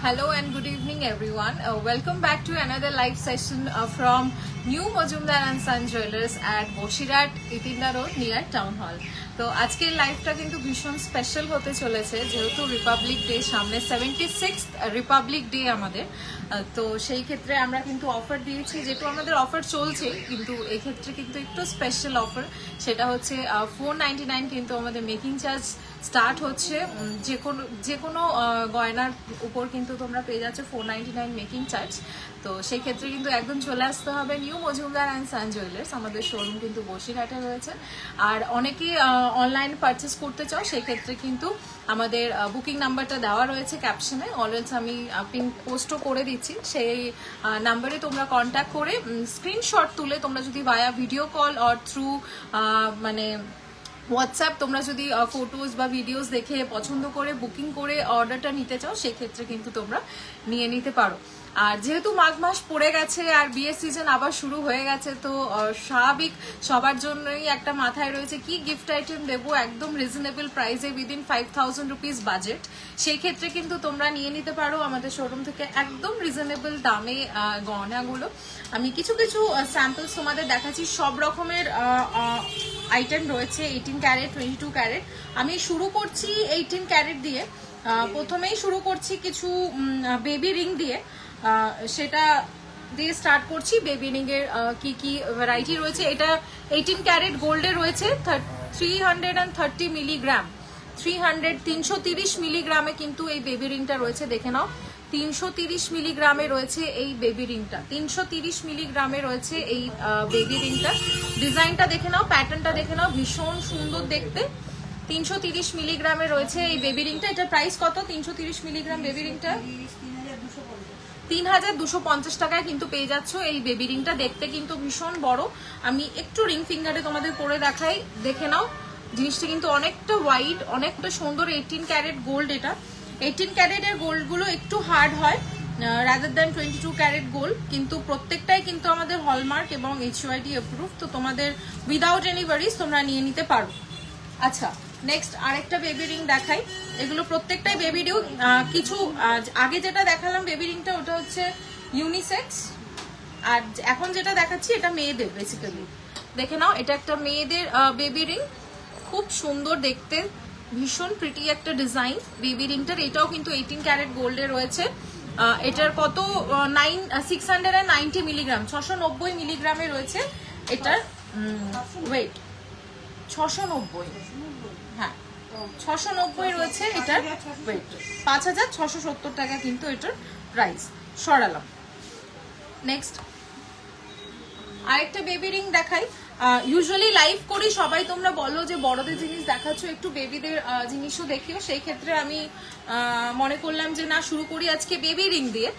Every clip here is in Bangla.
Hello and good evening everyone. Welcome back to another live session from New Majumdar and Son Jewellers at Boshirat, Itinda Road near Town Hall. তো আজকের লাইভটা কিন্তু ভীষণ স্পেশাল হতে চলেছে যেহেতু রিপাবলিক ডে সামনে 76th রিপাবলিক ডে আমাদের। তো সেই ক্ষেত্রে আমরা কিন্তু অফার দিয়েছি, যেহেতু আমাদের অফার চলছে কিন্তু এই ক্ষেত্রে কিন্তু একটু স্পেশাল অফার, সেটা হচ্ছে 499 কিন্তু আমাদের মেকিং চার্জ স্টার্ট হচ্ছে। যে কোনো গয়নার উপর কিন্তু তোমরা পেয়ে যাচ্ছ 499 মেকিং চার্জ। তো সেই ক্ষেত্রে কিন্তু একদম চলে আসতে হবে new Majumdar and son jewellers. আমাদের শোরুম কিন্তু বসিরহাটে রয়েছে। আর অনেকেই অনলাইন পারচেস করতে চাও সেই ক্ষেত্রে কিন্তু আমাদের বুকিং নাম্বারটা দেওয়া রয়েছে ক্যাপশনে, অলরেডি আমি পিন পোস্টও করে দিচ্ছি। সেই নাম্বারে তোমরা কন্ট্যাক্ট করে স্ক্রিনশট তুলে তোমরা যদি ভায়া ভিডিও কল অর থ্রু মানে হোয়াটসঅ্যাপ তোমরা যদি ফটোজ বা ভিডিওস দেখে পছন্দ করে বুকিং করে অর্ডারটা নিতে চাও সেক্ষেত্রে কিন্তু তোমরা নিয়ে নিতে পারো। আর যেহেতু মাঘ মাস পড়ে গেছে আর বিয়ের সিজন আবার শুরু হয়ে গেছে, তো স্বাভাবিক সবার জন্যই একটা মাথায় রয়েছে কি গিফট আইটেম দেবো একদম রিজনেবল প্রাইসে উইদিন 5000 রুপিস বাজেট। সেই ক্ষেত্রে কিন্তু তোমরা নিয়ে নিতে পারো আমাদের শোরুম থেকে একদম রিজনেবল দামে গয়নাগুলো। আমি কিছু কিছু স্যাম্পলস তোমাদের দেখাচ্ছি। সব রকমের আইটেম রয়েছে 18 ক্যারেট 22 ক্যারেট। আমি শুরু করছি 18 ক্যারেট দিয়ে। প্রথমেই শুরু করছি কিছু বেবি রিং দিয়ে, সেটা দিয়ে স্টার্ট করছি। বেবি রিং এর কি কি ভ্যারাইটি রয়েছে, এটা 18 ক্যারেট গোল্ডে রয়েছে 330 মিলিগ্রাম, 330 মিলিগ্রামে কিন্তু এই বেবি রিংটা রয়েছে। দেখে নাও 330 মিলিগ্রামে রয়েছে এই বেবি রিংটা, 330 মিলিগ্রামে রয়েছে এই বেবি রিংটা। ডিজাইনটা দেখে নাও, প্যাটার্নটা দেখে নাও, ভীষণ সুন্দর দেখতে। 330 মিলিগ্রামে রয়েছে এই বেবি রিংটা। এটা প্রাইস কত? 330 মিলিগ্রাম বেবি রিংটা 3250 টাকায় কিন্তু পেয়ে যাচ্ছ এই বেবি রিংটা। দেখতে কিন্তু ভীষণ বড়। আমি একটু রিং ফিঙ্গারে তোমাদের পরে দেখাই, দেখে নাও জিনিসটা কিন্তু অনেকটা ওয়াইড, অনেকটা সুন্দর। 18 ক্যারেট গোল্ড, এটা 18 ক্যারেটের গোল্ডগুলো একটু হার্ড হয় রাদার দ্যান 22 ক্যারেট গোল্ড, কিন্তু প্রত্যেকটাই কিন্তু আমাদের হলমার্ক এবং HUID অ্যাপ্রুভ। তো তোমাদের উইদাউট এনি ওয়ারিজ তোমরা নিয়ে নিতে পারো। আচ্ছা, নেক্সট আরেকটা বেবি রিং দেখাই। এগুলো প্রত্যেকটাই বেবি রিং। কিছু আগে যেটা দেখালাম বেবি রিংটা ওটা হচ্ছে ইউনিসেক্স, আর এখন যেটা দেখাচ্ছি এটা মেয়েদের বেসিক্যালি। দেখে নাও এটা একটা মেয়েদের বেবি রিং, খুব সুন্দর দেখতে, ভীষণ প্রিটি একটা ডিজাইন বেবি রিংটার। এটাও কিন্তু 18 ক্যারেট গোল্ডে রয়েছে। এটার কত 690 মিলিগ্রাম, 690 মিলিগ্রামে রয়েছে এটার ওয়েট। 690, হ্যাঁ 690 রয়েছে এটার ওয়েট। 5670 টাকা কিন্তু এটার প্রাইস। সরালাম। নেক্সট আরেকটা বেবি রিং দেখাই। ইউজুয়ালি লাইভ করি, সবাই তোমরা বলো যে বড়দের জিনিস দেখাচ্ছ, একটু বেবিদের জিনিসও দেখিও। সেই ক্ষেত্রে আমি মনে করলাম যে না, শুরু করি আজকে বেবি রিং দিয়ে।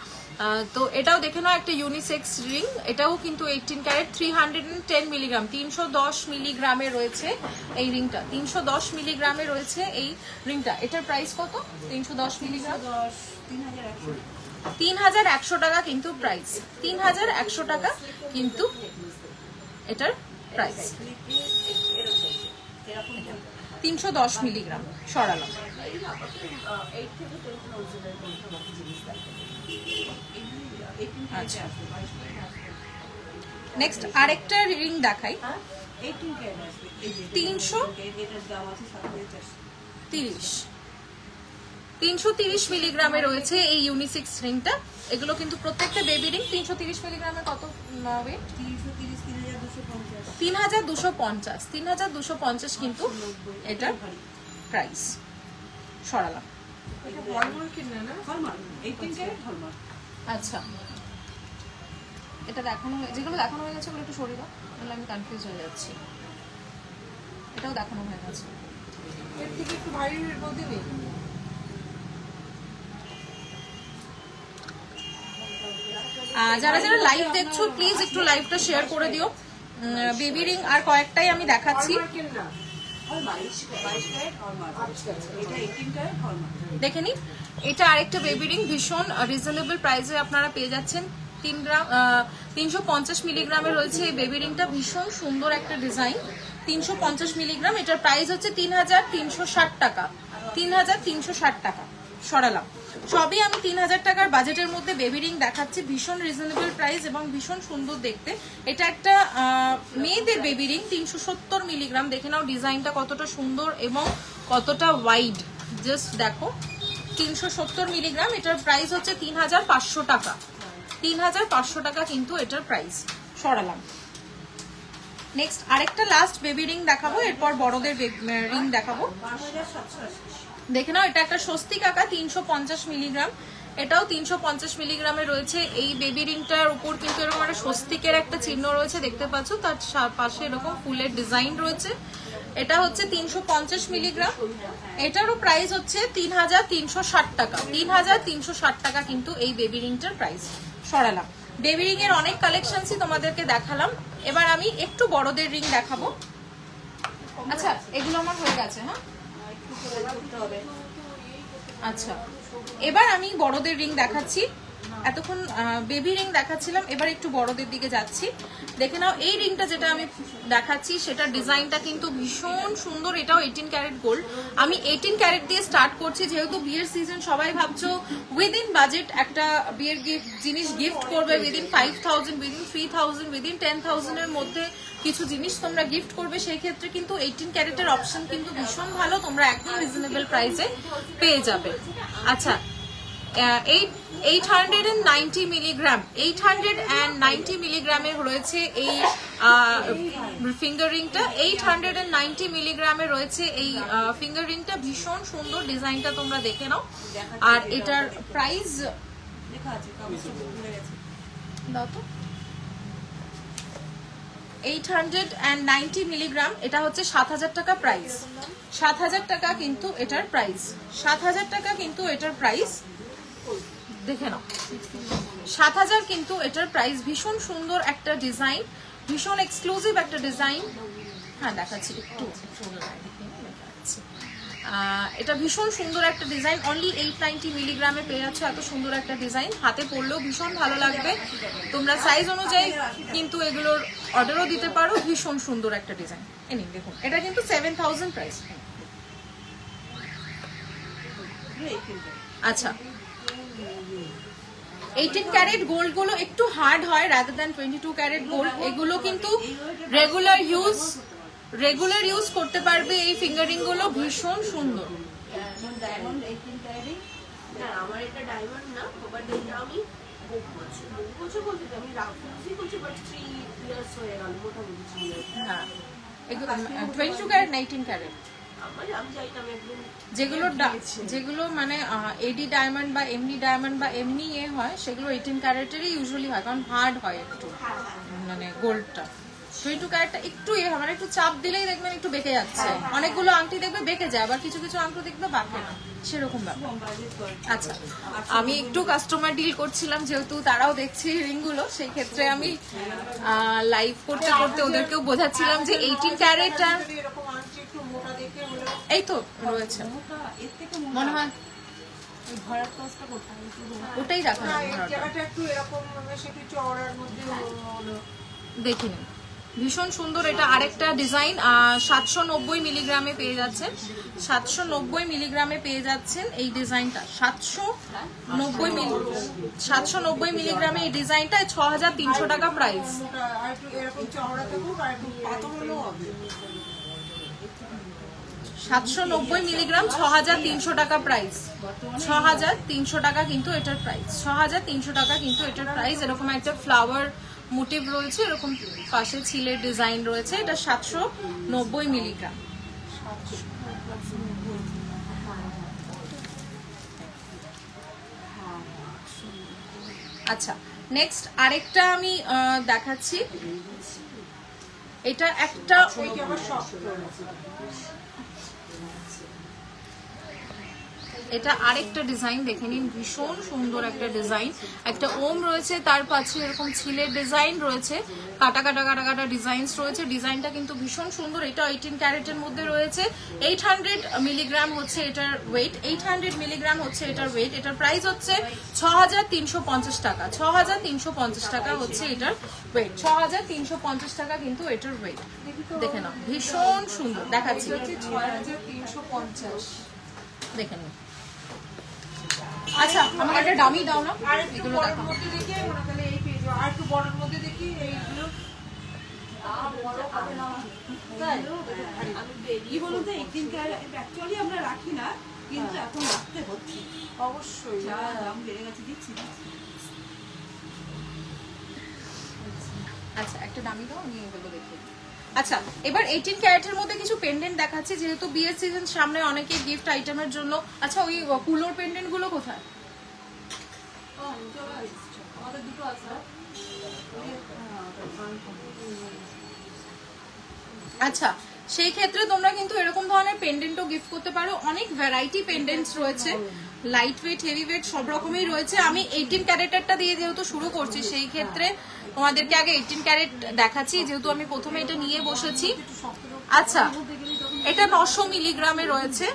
তো এটাও দেখে নাও একটা ইউনিসেক্স রিং। এটাও কিন্তু 18 ক্যারেট 310 মিলিগ্রাম, 310 মিলিগ্রামে রয়েছে এই রিংটা। 310 মিলিগ্রামে রয়েছে এই রিংটা। এটার প্রাইস কত? 310 মিলিগ্রাম 3100 টাকা কিন্তু প্রাইস। 3100 টাকা কিন্তু এটার প্রাইস। 310 মিলিগ্রাম। সরালাম। আচ্ছা, নেক্সট আরেকটা রিং দেখাই। 330 মিলিগ্রামে রয়েছে এই ইউনিসেক্স রিংটা। এগুলো কিন্তু প্রত্যেকটা বেবি রিং। 330 মিলিগ্রামে কত ওয়েট? 3250, 3250 কিন্তু এটার প্রাইস। সরালাম। আচ্ছা, এটা দেখানো, যেগুলো দেখানো হয়ে গেছে ওগুলো একটু সরিয়ে দাও, তাহলে আমি কনফিউজ হয়ে যাচ্ছি। এটাও দেখানো হয়ে গেছে, এর থেকে একটু ভারীর মধ্যে নেই। যারা যারা লাইভ দেখছো প্লিজ একটু লাইভটা শেয়ার করে দিও। বেবি রিং আর কয়েকটাই আমি দেখাচ্ছি। দেখে নি, এটা আরেকটা বেবি রিং, ভীষণ রিজনেবল প্রাইসে আপনারা পেয়ে যাচ্ছেন। 350 মিলিগ্রামে রয়েছে এই বেবি রিংটা। ভীষণ সুন্দর একটা ডিজাইন, 350 মিলিগ্রাম। এটার প্রাইস হচ্ছে 3360 টাকা, 3360 টাকা। সরালাম। সবই আমি 3000 টাকার বাজেটের মধ্যে বেবি রিং দেখাচ্ছি, ভীষণ রিজনেবল প্রাইস এবং ভীষণ সুন্দর দেখতে। এটা একটা মেয়েদের বেবি রিং, 370 মিলিগ্রাম। দেখে নাও ডিজাইনটা কতটা সুন্দর এবং কতটা ওয়াইড, জাস্ট দেখো। 370 মিলিগ্রাম, এটার প্রাইস হচ্ছে 3500 টাকা। 3500 টাকা কিন্তু এটার প্রাইস। সরালাম। নেক্সট আরেকটা লাস্ট বেবি রিং দেখাবো, এরপর বড়দের রিং দেখাবো। দেখে নাও, এটা একটা স্বস্তিক আঁকা, 350 মিলিগ্রাম। এটাও 350 মিলিগ্রামে রয়েছে। এই বেবি রিংটার উপর কিন্তু এরকম একটা স্বস্তিকের একটা চিহ্ন রয়েছে, দেখতে পাচ্ছ। তার পাশে এরকম ফুলের ডিজাইন রয়েছে। এটা হচ্ছে 350 মিলিগ্রাম। এটারও প্রাইস হচ্ছে 3360 টাকা। 3360 টাকা কিন্তু এই বেবি রিংটার প্রাইস। সরালাম। বেবি রিং এর অনেক কালেকশনসই তোমাদেরকে দেখালাম। এবার আমি একটু বড়দের রিং দেখাবো। আচ্ছা, এগুলো আমার হয়ে গেছে। হ্যাঁ, আচ্ছা, এবার আমি বড়দের রিং দেখাচ্ছি। এতক্ষণ বেবি রিং দেখাচ্ছিলাম, এবার একটু বড়দের দিকে যাচ্ছি। দেখে নাও, এই রিংটা যেটা আমি দেখাচ্ছি সেটার ডিজাইনটা কিন্তু ভীষণ সুন্দর। এটাও 18 ক্যারেট গোল্ড। আমি 18 ক্যারেট দিয়ে স্টার্ট করছি, যেহেতু বিয়ের সিজন। সবাই ভাবছো উইদিন বাজেট একটা বিয়ের জিনিস গিফট করবে, উইদিন 5000, উইদিন 3000, উইদিন 10,000 এর মধ্যে কিছু জিনিস তোমরা গিফট করবে। সেই ক্ষেত্রে কিন্তু 18 ক্যারেটের অপশন কিন্তু ভীষণ ভালো, তোমরা একদম রিজনেবল প্রাইসে পেয়ে যাবে। আচ্ছা, 890 মিলিগ্রাম, 890 মিলিগ্রামের রয়েছে এই ফিঙ্গার রিংটা। 890 মিলিগ্রামে রয়েছে এই ফিঙ্গার রিংটা। ভীষণ সুন্দর ডিজাইনটা, তোমরা দেখে নাও। আর এটার প্রাইস দাও তো, 890 মিলিগ্রাম। এটা হচ্ছে 7000 টাকা প্রাইস। 7000 টাকা কিন্তু এটার প্রাইস। 7000 টাকা কিন্তু এটার প্রাইস। দেখে নাও, 7000 কিন্তু এটার প্রাইস। ভীষণ সুন্দর একটা ডিজাইন, ভীষণ এক্সক্লুসিভ একটা ডিজাইন। হ্যাঁ, দেখাচ্ছি একটু। এটা ভীষণ সুন্দর একটা ডিজাইন। অনলি 890 মিলিগ্রামে পেয়ে যাচ্ছ এত সুন্দর একটা ডিজাইন। হাতে পরলেও ভীষণ ভালো লাগবে। তোমরা সাইজ অনুযায়ী কিন্তু এগুলোর অর্ডারও দিতে পারো। ভীষণ সুন্দর একটা ডিজাইন। এনি দেখুন, এটা কিন্তু 7000 প্রাইস। আচ্ছা, 18 ক্যারেট গোল্ড গুলো একটু হার্ড হয় রাদার দ্যান 22 ক্যারেট গোল্ড। এগুলো কিন্তু রেগুলার ইউজ করতে পারবে। এই ফিঙ্গারিং গুলো ভীষণ সুন্দর। হ্যাঁ, 22 ক্যারেট, 19 ক্যারেট। যেগুলো মানে এডি ডায়মন্ড বা এমনি ডায়মন্ড বা এমনি হয়, সেগুলো 18 ক্যারেটেরই ইউজুয়ালি হয়, কারণ হার্ড হয় একটু, মানে গোল্ডটা। 22 ক্যারেটটা একটু মানে একটু চাপ দিলেই দেখবেন একটু বেঁকে যাচ্ছে। অনেকগুলো আংটি দেখবে বেঁকে যায়, আবার কিছু কিছু আংটি দেখবে বাঁকে না, সেরকম ব্যাপার। আচ্ছা, আমি একটু কাস্টমার ডিল করছিলাম, যেহেতু তারাও দেখছি রিংগুলো, সেই ক্ষেত্রে আমি লাইভ করতে করতে ওদেরকেও বোঝাচ্ছিলাম যে 18 ক্যারেট আর এই তো রয়েছে মনে হয়, ওটাই রাখা দেখিনি। ভীষণ সুন্দর। এটা আরেকটা ডিজাইন, 790 মিলিগ্রামে পেয়ে যাচ্ছেন। 790 মিলিগ্রামে পেয়ে যাচ্ছেন এই ডিজাইনটা। 790 মিলিগ্রামে এই ডিজাইনটা 6300 টাকা প্রাইস। 790 মিলিগ্রাম, 6300 টাকা প্রাইস। 6300 টাকা কিন্তু এটার প্রাইস। 6300 টাকা কিন্তু এটার প্রাইস। এরকম একটা ফ্লাওয়ার মোটিভ রয়েছে, এরকম পাশে ছিলের ডিজাইন রয়েছে। এটা 790 মিলিগ্রাম। আচ্ছা, নেক্সট আরেকটা আমি দেখাচ্ছি। এটা একটা এটা আরেকটা ডিজাইন দেখে নিন, ভীষণ সুন্দর একটা ডিজাইন। একটা ওম রয়েছে, তার পাশে এরকম ছিলের ডিজাইন রয়েছে, কাটা কাটা কাটা কাটা ডিজাইনস রয়েছে। ডিজাইনটা কিন্তু ভীষণ সুন্দর। এটা 18 ক্যারেটের মধ্যে রয়েছে। 800 মিলিগ্রাম হচ্ছে এটার ওয়েট। 800 মিলিগ্রাম হচ্ছে এটার ওয়েট। এটার প্রাইস হচ্ছে 6350 টাকা। 6350 টাকা হচ্ছে এটার ওয়েট। 6350 টাকা কিন্তু এটার ওয়েট। দেখে নাও, ভীষণ সুন্দর দেখাচ্ছি। 6350 দেখে নাও। আচ্ছা আমাকে একটা ডামি দাও না, এগুলো দেখো মধ্যে দেখি আমরা তাহলে এই পেজ আর একটু বড়র মধ্যে দেখি এইগুলো কি বলুন তো 18 ক্যারেট অ্যাকচুয়ালি আমরা রাখি না, কিন্তু এখন রাখতে হচ্ছে অবশ্যই, যা দাম বেড়ে গেছে দিচ্ছি। আচ্ছা একটা দামি দাও, আমি এগুলো দেখি। আচ্ছা এবার 18 ক্যারেটের মধ্যে কিছু পেন্ডেন্ট দেখাচ্ছি, যেহেতু বিয়ের সিজন সামনে, অনেকে গিফট আইটেমের জন্য। আচ্ছা ওই কুলোর পেন্ডেন্ট গুলো কোথায়? আমাদের দুটো আছে। আচ্ছা সেই ক্ষেত্রে তোমরা কিন্তু এরকম ধরনের পেন্ডেন্টও গিফট করতে পারো। অনেক ভ্যারাইটি পেন্ডেন্টস রয়েছে, লাইট ওয়েট, হেভি ওয়েট, সব রকমই রয়েছে। আমি 18 ক্যারেটেরটা দিয়ে যেহেতু শুরু করছি, সেই ক্ষেত্রে তোমাদেরকে আগে 18 ক্যারেট দেখাচ্ছি, যেহেতু আমি প্রথমে এটা নিয়ে বসেছি। আচ্ছা এটা 900 মিলিগ্রামে রয়েছে,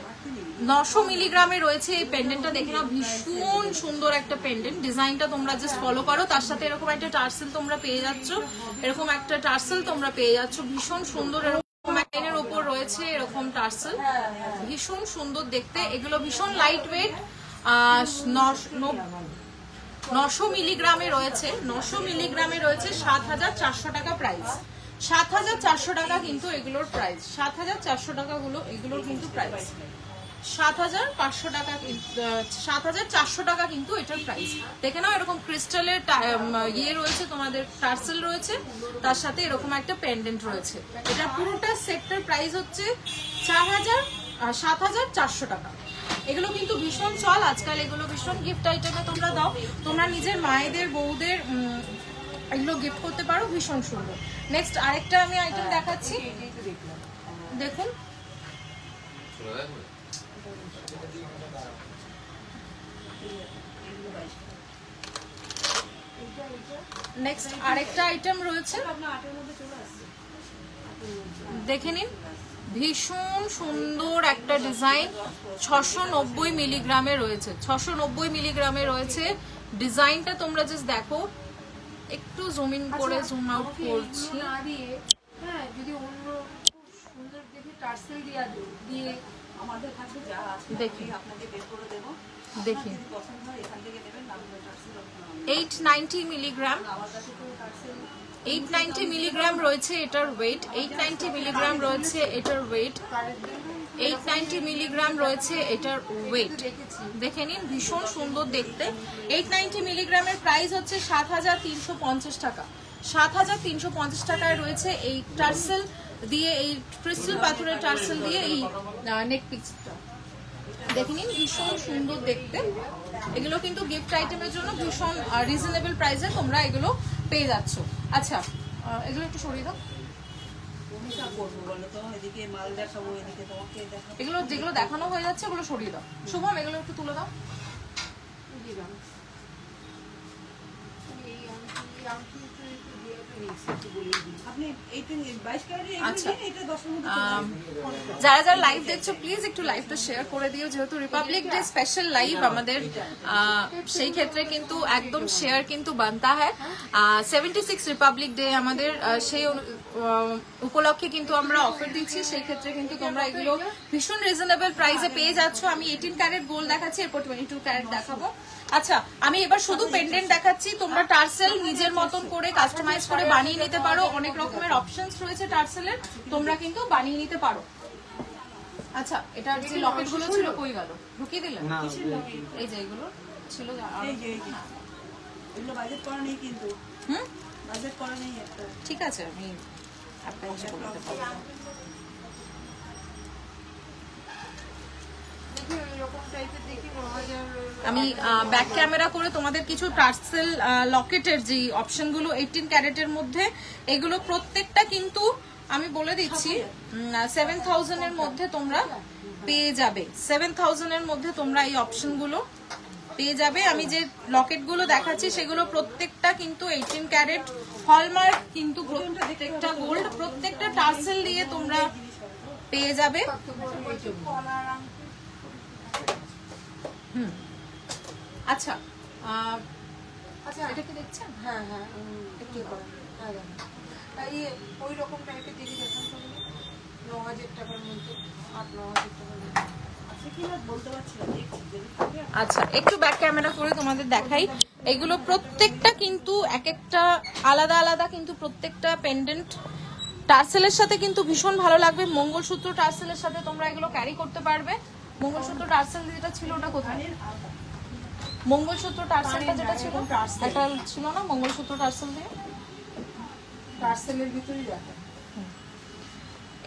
900 মিলিগ্রামে রয়েছে এই পেন্ডেন্টটা। দেখে না ভীষণ সুন্দর একটা পেন্ডেন্ট, ডিজাইনটা তোমরা জাস্ট ফলো করো। তার সাথে এরকম একটা টার্সেল তোমরা পেয়ে যাচ্ছ, এরকম একটা টার্সেল তোমরা পেয়ে যাচ্ছ, ভীষণ সুন্দর। এরকম লাইনের উপর রয়েছে এরকম টার্সেল, ভীষণ সুন্দর দেখতে। এগুলো ভীষণ লাইট ওয়েট, 900 মিলিগ্রামে রয়েছে, 900 মিলিগ্রামে রয়েছে। 7400 টাকা প্রাইস, 7400 টাকা কিন্তু এগুলোর প্রাইস, 7400 টাকা গুলো এগুলোর কিন্তু প্রাইস, 7500 টাকা, 7400 টাকা কিন্তু এটার প্রাইস। দেখে নাও এরকম ক্রিস্টালের ইয়ে রয়েছে, তোমাদের টার্সেল রয়েছে, তার সাথে এরকম একটা পেন্ডেন্ট রয়েছে। এটা পুরোটা সেটটার প্রাইস হচ্ছে 7400 টাকা। এগুলো কিন্তু ভীষণ চল আজকাল, এগুলো ভীষণ গিফট আইটেমে তোমরা দাও, তোমরা নিজের মায়েদের বউদের এগুলো গিফট করতে পারো, ভীষণ সুন্দর। নেক্সট আরেকটা আমি আইটেম দেখাচ্ছি, দেখুন নেক্সট আরেকটা আইটেম রয়েছে, দেখে নিন, ভীষণ সুন্দর একটা ডিজাইন। 690 মিলিগ্রামে রয়েছে, 690 মিলিগ্রামে রয়েছে। ডিজাইনটা তোমরা জাস্ট দেখো, একটু জুম ইন করে জুম আউট করছি। হ্যাঁ যদি অন্য সুন্দর দেখে টার্সেল দিয়ে আমাদের কাছে যা আছে দেখি আপনাকে বের করে দেব, দেখি পছন্দ হয় এখান থেকে নেবেন। আমরা টার্সেল 890 মিলিগ্রাম, 890 মিলিগ্রাম রয়েছে এটার ওয়েট, 890 মিলিগ্রাম রয়েছে এটার ওয়েট, 890 মিলিগ্রাম রয়েছে এটার ওয়েট। দেখে নিন ভীষণ সুন্দর দেখতে। 890 মিলিগ্রামের প্রাইস হচ্ছে 7350 টাকা, 7350 টাকায় রয়েছে এই টার্সেল দিয়ে, এই ক্রিস্টাল পাথরের টার্সেল দিয়ে এই নেক পিসটা। দেখে নিন ভীষণ সুন্দর দেখতে। এগুলো কিন্তু গিফট আইটেমের জন্য ভীষণ রিজনেবল প্রাইসে তোমরা এগুলো পেয়ে যাচ্ছ। আচ্ছা এগুলো একটু সরিয়ে দাও, এগুলো যেগুলো দেখানো হয়ে যাচ্ছে ওগুলো সরিয়ে দাও। শুভম এগুলো একটু তুলে দাও। যারা যারা লাইভ দেখছো প্লিজ একটু লাইভটা শেয়ার করে দিও, যেহেতু রিপাবলিক ডে স্পেশাল লাইভ আমাদের, সেই ক্ষেত্রে কিন্তু একদম শেয়ার কিন্তু বানতা হয়। 76 রিপাবলিক ডে আমাদের, সেই উপলক্ষে কিন্তু আমরা অফার দিচ্ছি, সেই ক্ষেত্রে কিন্তু তোমরা এগুলো ভীষণ রিজনেবল প্রাইসে পেয়ে যাচ্ছ। আমি 18 ক্যারেট গোল্ড দেখাচ্ছি, এরপর 22 ক্যারেট দেখাবো। আচ্ছা আমি এবার শুধু পেন্ডেন্ট দেখাচ্ছি, তোমরা টার্সেল নিজের মতন করে কাস্টমাইজ করে বানিয়ে নিতে পারো, অনেক রকমের অপশনস রয়েছে টার্সেলের, তোমরা কিন্তু বানিয়ে নিতে পারো। আচ্ছা এটার যে লকেট গুলো ছিল কই গেল, ঢুকিয়ে দিলেন? এই যে এগুলো ছিল, এগুলো বাজেট করা নেই কিন্তু, বাজেট করা নেই একটা, ঠিক আছে আমি একটা ইউজ করতে পারবো। আমি ব্যাক ক্যামেরা করে তোমাদের কিছু টার্সেল লকেটের যে অপশনগুলো 18 ক্যারেটের মধ্যে, এগুলো প্রত্যেকটা কিন্তু আমি বলে দিচ্ছি 7000 এর মধ্যে তোমরা পেয়ে যাবে, 7000 এর মধ্যে তোমরা এই অপশনগুলো পেয়ে যাবে। আমি যে লকেটগুলো দেখাচ্ছি সেগুলো প্রত্যেকটা কিন্তু 18 ক্যারেট হলমার্ক, কিন্তু প্রত্যেকটা গোল্ড, প্রত্যেকটা টার্সেল দিয়ে তোমরা পেয়ে যাবে। আচ্ছা আচ্ছা এটা কি দেখছেন? হ্যাঁ হ্যাঁ একটু করেন, হ্যাঁ ওই রকম টাইপের দেখি দেখান তো, 9000 টাকার মধ্যে, 8-9 হাজার টাকার মধ্যে। আচ্ছা একটু ব্যাক ক্যামেরা করে তোমাদের দেখাই। এগুলো প্রত্যেকটা কিন্তু এক একটা আলাদা আলাদা, কিন্তু প্রত্যেকটা পেন্ডেন্ট টার্সেলের সাথে কিন্তু ভীষণ ভালো লাগবে। মঙ্গলসূত্র টার্সেলের সাথে তোমরা এগুলো ক্যারি করতে পারবে। মঙ্গলসূত্র টার্সেল যেটা ছিল ওটা কোথায়? মঙ্গলসূত্র টার্সেলটা যেটা ছিল এটা ছিল না? মঙ্গলসূত্র টার্সেল দিয়ে টার্সেলের ভিতরেই রাখা।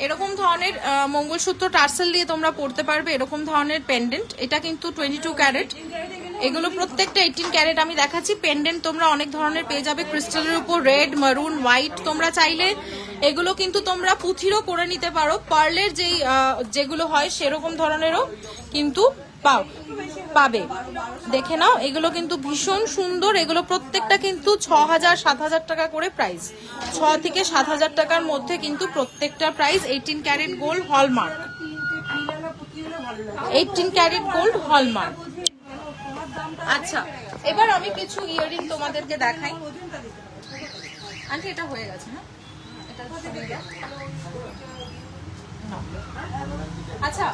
এরকম ধরনের মঙ্গলসূত্র টার্সেল দিয়ে তোমরা পড়তে পারবে এরকম ধরনের পেন্ডেন্ট। এটা কিন্তু 22 ক্যারেট, এগুলো প্রত্যেকটা 18 ক্যারেট আমি দেখাচ্ছি। পেন্ডেন্ট তোমরা অনেক ধরনের পেয়ে যাবে ক্রিস্টালের উপর, রেড, মারুন, হোয়াইট। তোমরা চাইলে এগুলো কিন্তু তোমরা পুঁথিরও করে নিতে পারো, পার্লের যেগুলো হয় সেরকম ধরনেরও কিন্তু পাবে। দেখে নাও, এগুলো কিন্তু ভীষণ সুন্দর। এগুলো প্রত্যেকটা কিন্তু 6000-7000 টাকা করে প্রাইস। 6 থেকে 7000 টাকার মধ্যে কিন্তু প্রত্যেকটা price. 18 carat gold hallmark, 18 carat gold hallmark. আচ্ছা এবার আমি কিছু ইয়াররিং তোমাদেরকে দেখাই। আন্টি এটা হয়ে গেছে, হ্যাঁ এটা হয়ে গেছে। আচ্ছা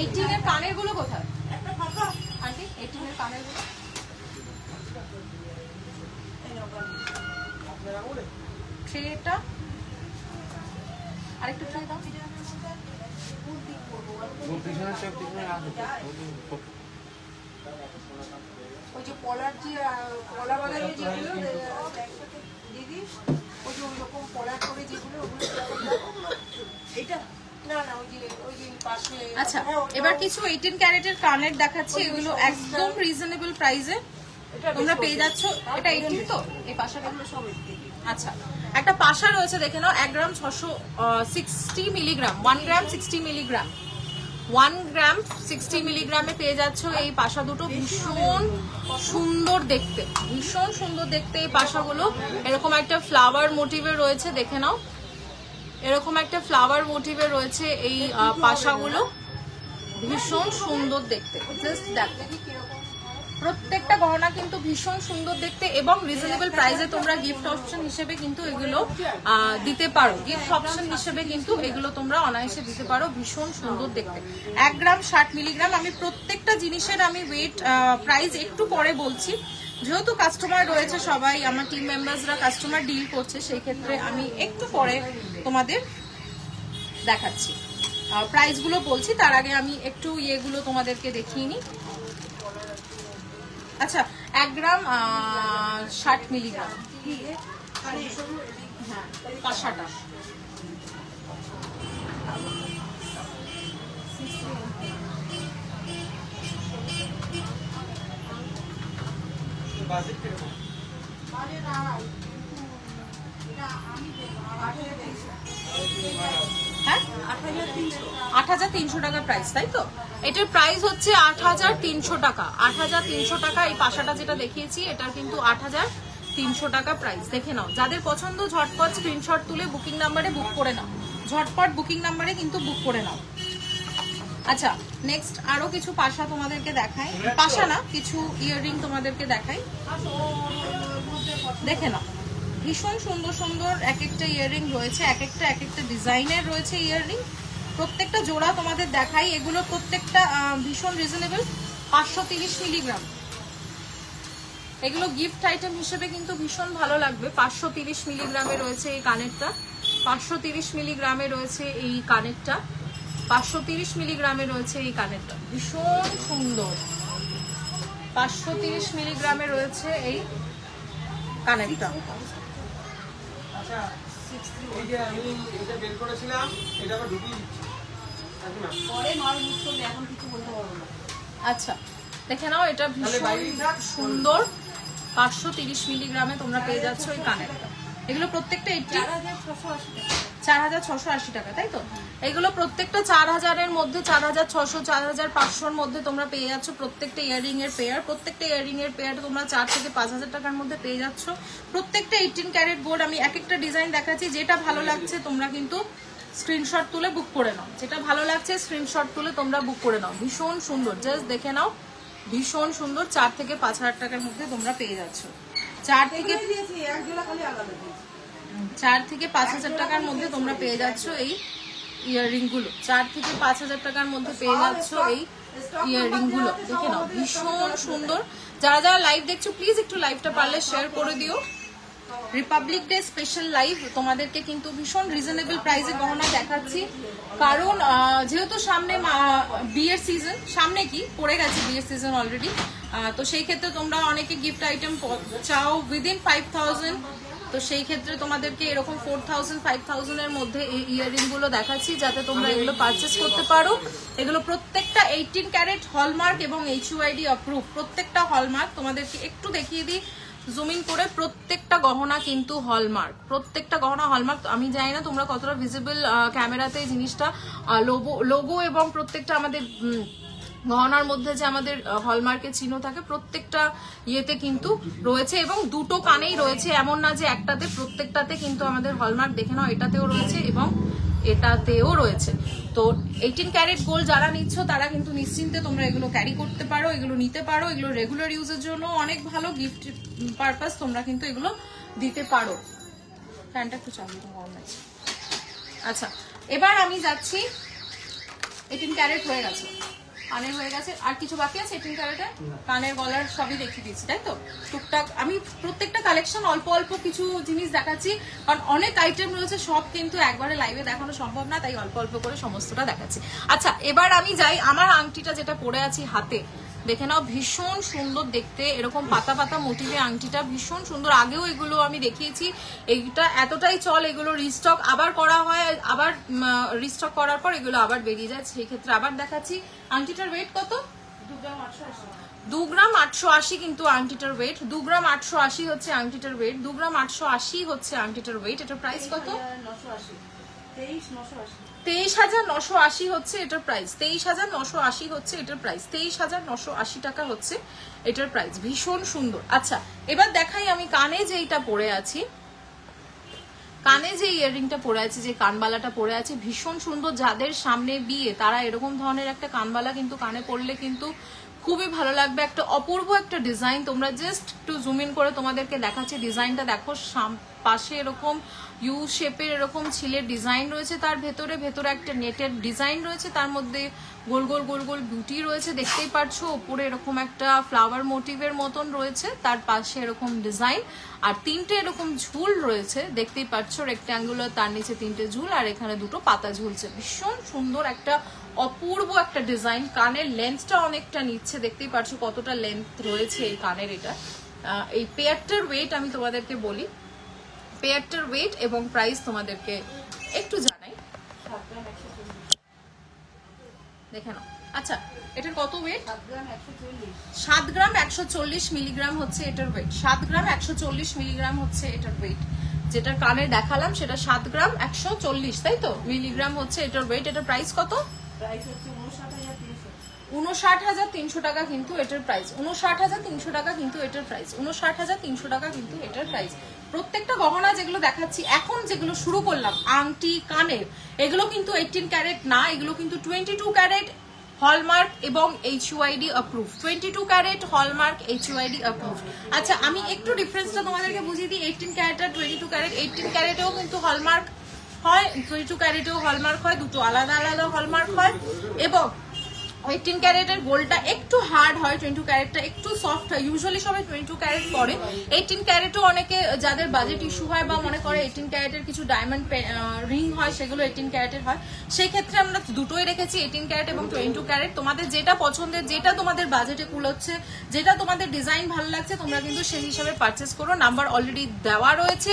18 এর কানের গুলো কোথায় আন্টি? 18 এর কানের গুলো ট্রেটা আরেকটু ট্রে দাও। ওই যে পলার যে পলা বাগানে যেগুলো দিদি, ওই যে ওইরকম পলার করে যেগুলো, এটা আচ্ছা এবার কিছু 18 ক্যারেটের কানের দেখাচ্ছি। এগুলো একদম রিজনেবল প্রাইসে তোমরা পেয়ে যাচ্ছ। এটা 18 তো এই পাশাগুলো সব 18। আচ্ছা একটা পাশা রয়েছে দেখে নাও, 1 গ্রাম 660 মিলিগ্রাম, 1 গ্রাম 60 মিলিগ্রাম, 1 গ্রাম 60 মিলিগ্রামে পেয়ে যাচ্ছ এই পাশা দুটো। ভীষণ সুন্দর দেখতে, ভীষণ সুন্দর দেখতে এই পাশাগুলো। এরকম একটা ফ্লাওয়ার মোটিভে রয়েছে, দেখে নাও এরকম একটা ফ্লাওয়ার মোটিভে রয়েছে এই পাশাগুলো। ভীষণ সুন্দর দেখতে, জাস্ট দেখো প্রত্যেকটা গহনা কিন্তু ভীষণ সুন্দর দেখতে এবং রিজনেবল প্রাইসে তোমরা গিফট অপশন হিসেবে কিন্তু এগুলো দিতে পারো। গিফট অপশন হিসেবে কিন্তু এগুলো তোমরা অনায়াসে দিতে পারো। ভীষণ সুন্দর দেখতে। 1 গ্রাম 60 মিলিগ্রাম। আমি প্রত্যেকটা জিনিসের আমি ওয়েট প্রাইস একটু পরে বলছি, যেহেতু কাস্টমার রয়েছে সবাই, আমার টিম মেম্বার্সরা কাস্টমার ডিল করছে, সেই ক্ষেত্রে আমি একটু পরে তোমাদের দেখাচ্ছি, প্রাইসগুলো বলছি। তার আগে আমি একটু ইয়েগুলো তোমাদেরকে দেখিয়ে নিই। আচ্ছা 1 গ্রাম 60 মিলিগ্রাম, হ্যাঁ পাশাটা হ্যাঁ 8300 টাকা প্রাইস, তাই তো? এটার প্রাইস হচ্ছে 8300 টাকা। 8300 টাকা এই পাশাটা যেটা দেখিয়েছি এটার কিন্তু 8300 টাকা প্রাইস। দেখে নাও, যাদের পছন্দ ঝটপট স্ক্রিনশট তুলে বুকিং নাম্বারে বুক করে নাও, ঝটপট বুকিং নাম্বারে কিন্তু বুক করে নাও। আচ্ছা নেক্সট আরো কিছু পাশা তোমাদেরকে দেখাই, পাশা না কিছু ইয়াররিং তোমাদেরকে দেখাই। দেখে নাও ভীষণ সুন্দর সুন্দর এক একটা ইয়াররিং রয়েছে, এক একটা ডিজাইনের রয়েছে ইয়াররিং। প্রত্যেকটা জোড়া তোমাদের দেখাই। এগুলো প্রত্যেকটা ভীষণ রিজনেবল, 530 মিলিগ্রাম। এগুলো গিফট আইটেম হিসেবে কিন্তু ভীষণ ভালো লাগবে। 530 মিলিগ্রামে রয়েছে এই কানেরটা, 530 মিলিগ্রামে রয়েছে এই কানেরটা, 530 মিলিগ্রামে রয়েছে এই কানেরটা। ভীষণ সুন্দর। 530 মিলিগ্রামে রয়েছে এই কানেরটা। আচ্ছা দেখে নাও, এটা ভীষণ সুন্দর। 530 মিলিগ্রামে তোমরা পেয়ে যাচ্ছ এই কানেরটা। এগুলো প্রত্যেকটা 4680 টাকা, তাই তো? এগুলো প্রত্যেকটা 4000-এর মধ্যে, 4600, 4500-এর মধ্যে তোমরা পেয়ে যাচ্ছ প্রত্যেকটা ইয়াররিং এর পেয়ার। প্রত্যেকটা ইয়াররিং এর পেয়ার তোমরা 4 থেকে 5000 টাকার মধ্যে পেয়ে যাচ্ছ। প্রত্যেকটা 18 ক্যারেট গোল্ড। আমি এক একটা ডিজাইন দেখাচ্ছি, যেটা ভালো লাগছে তোমরা কিন্তু স্ক্রিনশট তুলে বুক করে নাও। যেটা ভালো লাগছে স্ক্রিনশট তুলে তোমরা বুক করে নাও। ভীষণ সুন্দর, জাস্ট দেখে নাও, ভীষণ সুন্দর। 4 থেকে 5000 টাকার মধ্যে তোমরা পেয়ে যাচ্ছ। 4 থেকে 5000 টাকার মধ্যে তোমরা পেয়ে যাচ্ছ এই ইয়াররিং গুলো। 4 থেকে 5000 টাকার মধ্যে পেয়ে যাচ্ছ এই ইয়াররিং গুলো দেখে নাও, ভীষণ সুন্দর। যারা যারা লাইভ দেখছো প্লিজ একটু লাইভটা পারলে শেয়ার করে দিও। রিপাবলিক ডে স্পেশাল লাইভ, তোমাদেরকে কিন্তু ভীষণ রিজনেবল প্রাইসে গহনা দেখাচ্ছি, কারণ যেহেতু সামনে বিয়ের সিজন, সামনে কি পড়ে গেছে বিয়ের সিজন অলরেডি, তো সেই ক্ষেত্রে তোমরা অনেকে গিফট আইটেম চাও উইদিন 5000, তো সেই ক্ষেত্রে তোমাদেরকে এরকম 4000 5000 এর মধ্যে এই ইয়াররিং গুলো দেখাচ্ছি, যাতে তোমরা এগুলো পারচেস করতে পারো। এগুলো প্রত্যেকটা 18 ক্যারেট হলমার্ক এবং HUID অ্যাপ্রুভ, প্রত্যেকটা হলমার্ক। তোমাদেরকে একটু দেখিয়ে দিই জুম ইন করে, প্রত্যেকটা গহনা কিন্তু হলমার্ক, প্রত্যেকটা গহনা হলমার্ক। আমি জানি না তোমরা কতটা ভিজিবল ক্যামেরাতে এই জিনিসটা, লোগো এবং প্রত্যেকটা আমাদের গহনার মধ্যে যে আমাদের হলমার্কের চিহ্ন থাকে প্রত্যেকটা ইয়েতে কিন্তু রয়েছে, এবং দুটো কানেই রয়েছে, এমন না যে একটাতে, প্রত্যেকটাতে কিন্তু আমাদের হলমার্ক দেখে নাও, এটাতেও রয়েছে এবং এটাতেও রয়েছে। তো 18 ক্যারেট গোল্ড যারা নিচ্ছ তারা কিন্তু নিশ্চিন্তে তোমরা এগুলো ক্যারি করতে পারো, এগুলো নিতে পারো, এগুলো রেগুলার ইউজের জন্য অনেক ভালো, গিফট পারপাস তোমরা কিন্তু এগুলো দিতে পারো। ফ্যানটা একটু চালু গরম আছে। আচ্ছা, এবার আমি যাচ্ছি, 18 ক্যারেট হয়ে গেছে, কানের হয়ে গেছে, আর কিছু বাকি আছে 18 ক্যারেটে? কানের গলার সবই দেখিয়ে দিচ্ছি, তাই তো? টুকটাক আমি প্রত্যেকটা কালেকশন অল্প অল্প কিছু জিনিস দেখাচ্ছি, কারণ অনেক আইটেম রয়েছে, সব কিন্তু একবারে লাইভে দেখানো সম্ভব না, তাই অল্প অল্প করে সমস্তটা দেখাচ্ছি। আচ্ছা, এবার আমি যাই, আমার আংটিটা যেটা পরে আছি হাতে, দেখে নাও, ভীষণ সুন্দর দেখতে, এরকম পাতা পাতা মোটিভে আংটিটা ভীষণ সুন্দর। আগেও এগুলো আমি দেখিয়েছি, এইটা এতটাই চল, এগুলো রিস্টক আবার করা হয়, আবার রিস্টক করার পর এগুলো আবার বেরিয়ে যায়, সেই ক্ষেত্রে আবার দেখাচ্ছি। আংটিটার ওয়েট কত? 2 গ্রাম 880 কিন্তু আংটিটার ওয়েট, 2 গ্রাম 880 হচ্ছে আংটিটার ওয়েট, 2 গ্রাম 880 হচ্ছে আংটিটার ওয়েট। এটার প্রাইস কত? 23,980 হচ্ছে এটার প্রাইস, 23,980 হচ্ছে এটার প্রাইস, 23,980 টাকা হচ্ছে এটার প্রাইস, ভীষণ সুন্দর। আচ্ছা, এবার দেখাই আমি কানে যে এইটা পরে আছি, কানে যে ইয়াররিংটা পরে আছে, যে কানবালাটা পরে আছে, ভীষণ সুন্দর। যাদের সামনে বিয়ে তারা এরকম ধরনের একটা কানবালা কিন্তু কানে পরলে কিন্তু খুবই ভালো লাগবে, একটা অপূর্ব একটা ডিজাইন। তোমরা জাস্ট একটু জুম ইন করে তোমাদেরকে দেখাচ্ছি, ডিজাইনটা দেখো, পাশে এরকম ইউ শেপের এরকম ছিলের ডিজাইন রয়েছে, তার ভেতরে একটা নেটের ডিজাইন রয়েছে, তার মধ্যে গোল গোল গোল গোল বিউটি রয়েছে, দেখতেই পাচ্ছো। ওপরে এরকম একটা ফ্লাওয়ার মোটিভের মতন রয়েছে, তার পাশে এরকম ডিজাইন, আর তিনটে এরকম ঝুল রয়েছে, দেখতেই পাচ্ছ রেক্ট্যাঙ্গুলার, তার নিচে তিনটে ঝুল, আর এখানে দুটো পাতা ঝুলছে। ভীষণ সুন্দর একটা অপূর্ব একটা ডিজাইন। কানের লেন্থটা অনেকটা নিচ্ছে, দেখতেই পাচ্ছ কতটা লেন্থ রয়েছে এই কানের। এটা এই পেয়ারটার ওয়েট আমি তোমাদেরকে বলি, পেয়ারটার ওয়েট এবং প্রাইস তোমাদেরকে একটু জানাই, দেখে নাও। আচ্ছা, এটার কত ওয়েট? 7 গ্রাম 140 মিলিগ্রাম হচ্ছে এটার ওয়েট, 7 গ্রাম 140 মিলিগ্রাম হচ্ছে এটার ওয়েট। যেটার কানে দেখালাম সেটা 7 গ্রাম 140, তাই তো, মিলিগ্রাম হচ্ছে এটার ওয়েট। এটার প্রাইস কত? প্রাইস হচ্ছে 59,300 টাকা কিন্তু এটার প্রাইস, 59,300 টাকা কিন্তু এটার প্রাইস, 59,300 টাকা কিন্তু এটার প্রাইস। প্রত্যেকটা গহনা যেগুলো দেখাচ্ছি এখন, যেগুলো শুরু করলাম আংটি কানের, এগুলো কিন্তু 18 ক্যারেট না, এগুলো কিন্তু 22 ক্যারেট হলমার্ক এবং HUID approve, 22 carat hallmark HUID approve. আচ্ছা, আমি একটু ডিফারেন্সটা তোমাদেরকে বুঝিয়ে দিই, 18 ক্যারেট আর 22 ক্যারেট, 18 ক্যারেটেও কিন্তু হলমার্ক হয়, 22 ক্যারেটেও হলমার্ক হয়, দুটো আলাদা আলাদা হলমার্ক হয়। এবং 18 ক্যারেটের গোল্ডটা একটু হার্ড হয়, 22 ক্যারেটটা একটু সফট হয়। ইউজুয়ালি সবাই 22 ক্যারেট পরে, 18 ক্যারেটও অনেকে যাদের বাজেট ইস্যু হয় বা মনে করে 18 ক্যারেটের কিছু ডায়মন্ড রিং হয়, সেগুলো 18 ক্যারেটের হয়। সেই ক্ষেত্রে আমরা দুটোই রেখেছি, 18 ক্যারেট এবং 22 ক্যারেট। তোমাদের যেটা পছন্দের, যেটা তোমাদের বাজেটে কুলোচ্ছে, যেটা তোমাদের ডিজাইন ভালো লাগছে, তোমরা কিন্তু সেই হিসাবে পারচেস করো। নাম্বার অলরেডি দেওয়া রয়েছে,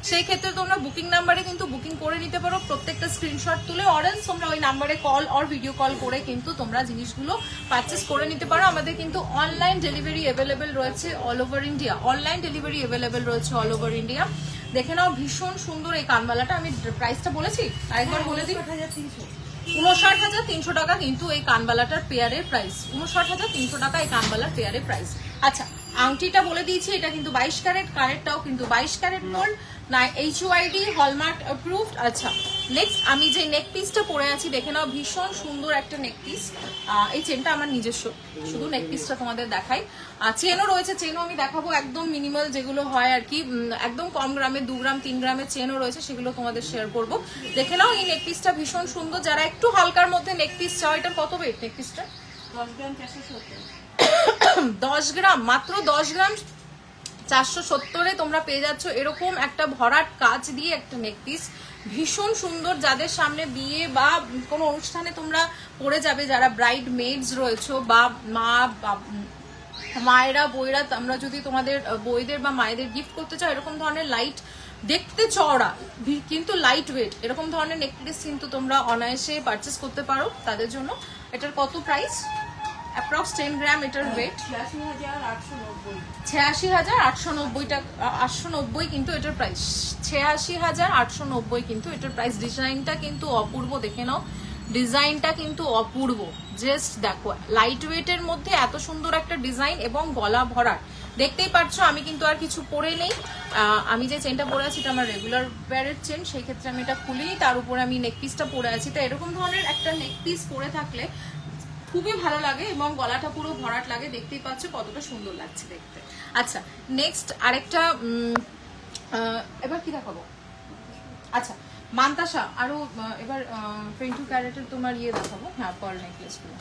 সেই ক্ষেত্রে তোমরা বুকিং নাম্বারে কিন্তু বুকিং করে নিতে পারো, প্রত্যেকটা স্ক্রিনশট তুলে, অরেঞ্জ তোমরা ওই নাম্বারে কল অর ভিডিও কল করে কিন্তু তোমরা জিনিসগুলো পারচেস করে নিতে পারো। আমাদের কিন্তু অনলাইন ডেলিভারি অ্যাভেলেবেল রয়েছে all over India, online delivery available রয়েছে অল ওভার ইন্ডিয়া। দেখে নাও, ভীষণ সুন্দর এই কানবালাটা। আমি প্রাইসটা বলেছি, আরেকবার বলে দিই, 59,300 টাকা কিন্তু এই কানবালাটার পেয়ারের প্রাইস, 59,300 টাকা এই কানবালার পেয়ারের প্রাইস। আচ্ছা, আংটিটা বলে দিয়েছি, এটা কিন্তু 22 ক্যারেট, কানেরটাও কিন্তু 22 ক্যারেট গোল্ড, না HUID হলমার্ক অ্যাপ্রুভড। আচ্ছা, নেক্সট আমি যে নেক পিসটা পরে আছি, দেখে নাও, ভীষণ সুন্দর একটা নেক পিস। এই চেনটা আমার নিজস্ব, শুধু নেক পিসটা তোমাদের দেখাই। চেনও রয়েছে, চেনও আমি দেখাবো, একদম মিনিমাল যেগুলো হয় আর কি, একদম কম গ্রামে, 2 গ্রাম 3 গ্রামের চেনও রয়েছে, সেগুলো তোমাদের শেয়ার করবো। দেখে নাও, এই নেক পিসটা ভীষণ সুন্দর। যারা একটু হালকার মধ্যে নেক পিস চাও, এটার কত ওয়েট নেক পিসটা? 10 গ্রাম 470, 10 গ্রাম, মাত্র 10 গ্রাম 470-এ তোমরা পেয়ে যাচ্ছ এরকম একটা ভরাট কাজ দিয়ে একটা নেক পিস। ভীষণ সুন্দর, যাদের সামনে বিয়ে বা কোনো অনুষ্ঠানে তোমরা পরে যাবে, যারা ব্রাইড মেডস রয়েছো বা মায়েরা বইরা, আমরা যদি তোমাদের বইদের বা মায়েদের গিফট করতে চাও, এরকম ধরনের লাইট দেখতে চওড়া কিন্তু লাইট ওয়েট এরকম ধরনের নেকলেস কিন্তু তোমরা অনায়াসে পারচেস করতে পারো তাদের জন্য। এটার কত প্রাইস? অ্যাপ্রক্স 10 গ্রাম এটার ওয়েট 86,890 টাকা, 890 কিন্তু এটার প্রাইস, 86,890 কিন্তু এটার প্রাইস। ডিজাইনটা কিন্তু অপূর্ব, দেখে নাও ডিজাইনটা কিন্তু অপূর্ব, জাস্ট দেখো লাইট ওয়েটের মধ্যে এত সুন্দর একটা ডিজাইন এবং গলা ভরাট। দেখতেই পাচ্ছ আমি কিন্তু আর কিছু পরে নেই, আমি যে চেনটা পরে আছি এটা আমার রেগুলার ওয়্যারের চেন, সেই ক্ষেত্রে আমি এটা খুলিনি, তার উপরে আমি নেক পিসটা পরে আছি। তো এরকম ধরনের একটা নেক পিস পরে থাকলে খুবই ভালো লাগে এবং গলাটা পুরো ভরাট লাগে, দেখতেই পাচ্ছ কতটা সুন্দর লাগছে দেখতে। আচ্ছা নেক্সট আরেকটা, এবার কি দেখাবো? আচ্ছা মান্তাসা, আরো এবার 22 ক্যারেটের তোমার ইয়ে দেখাবো। হ্যাঁ পার্ল নেকলেস গুলো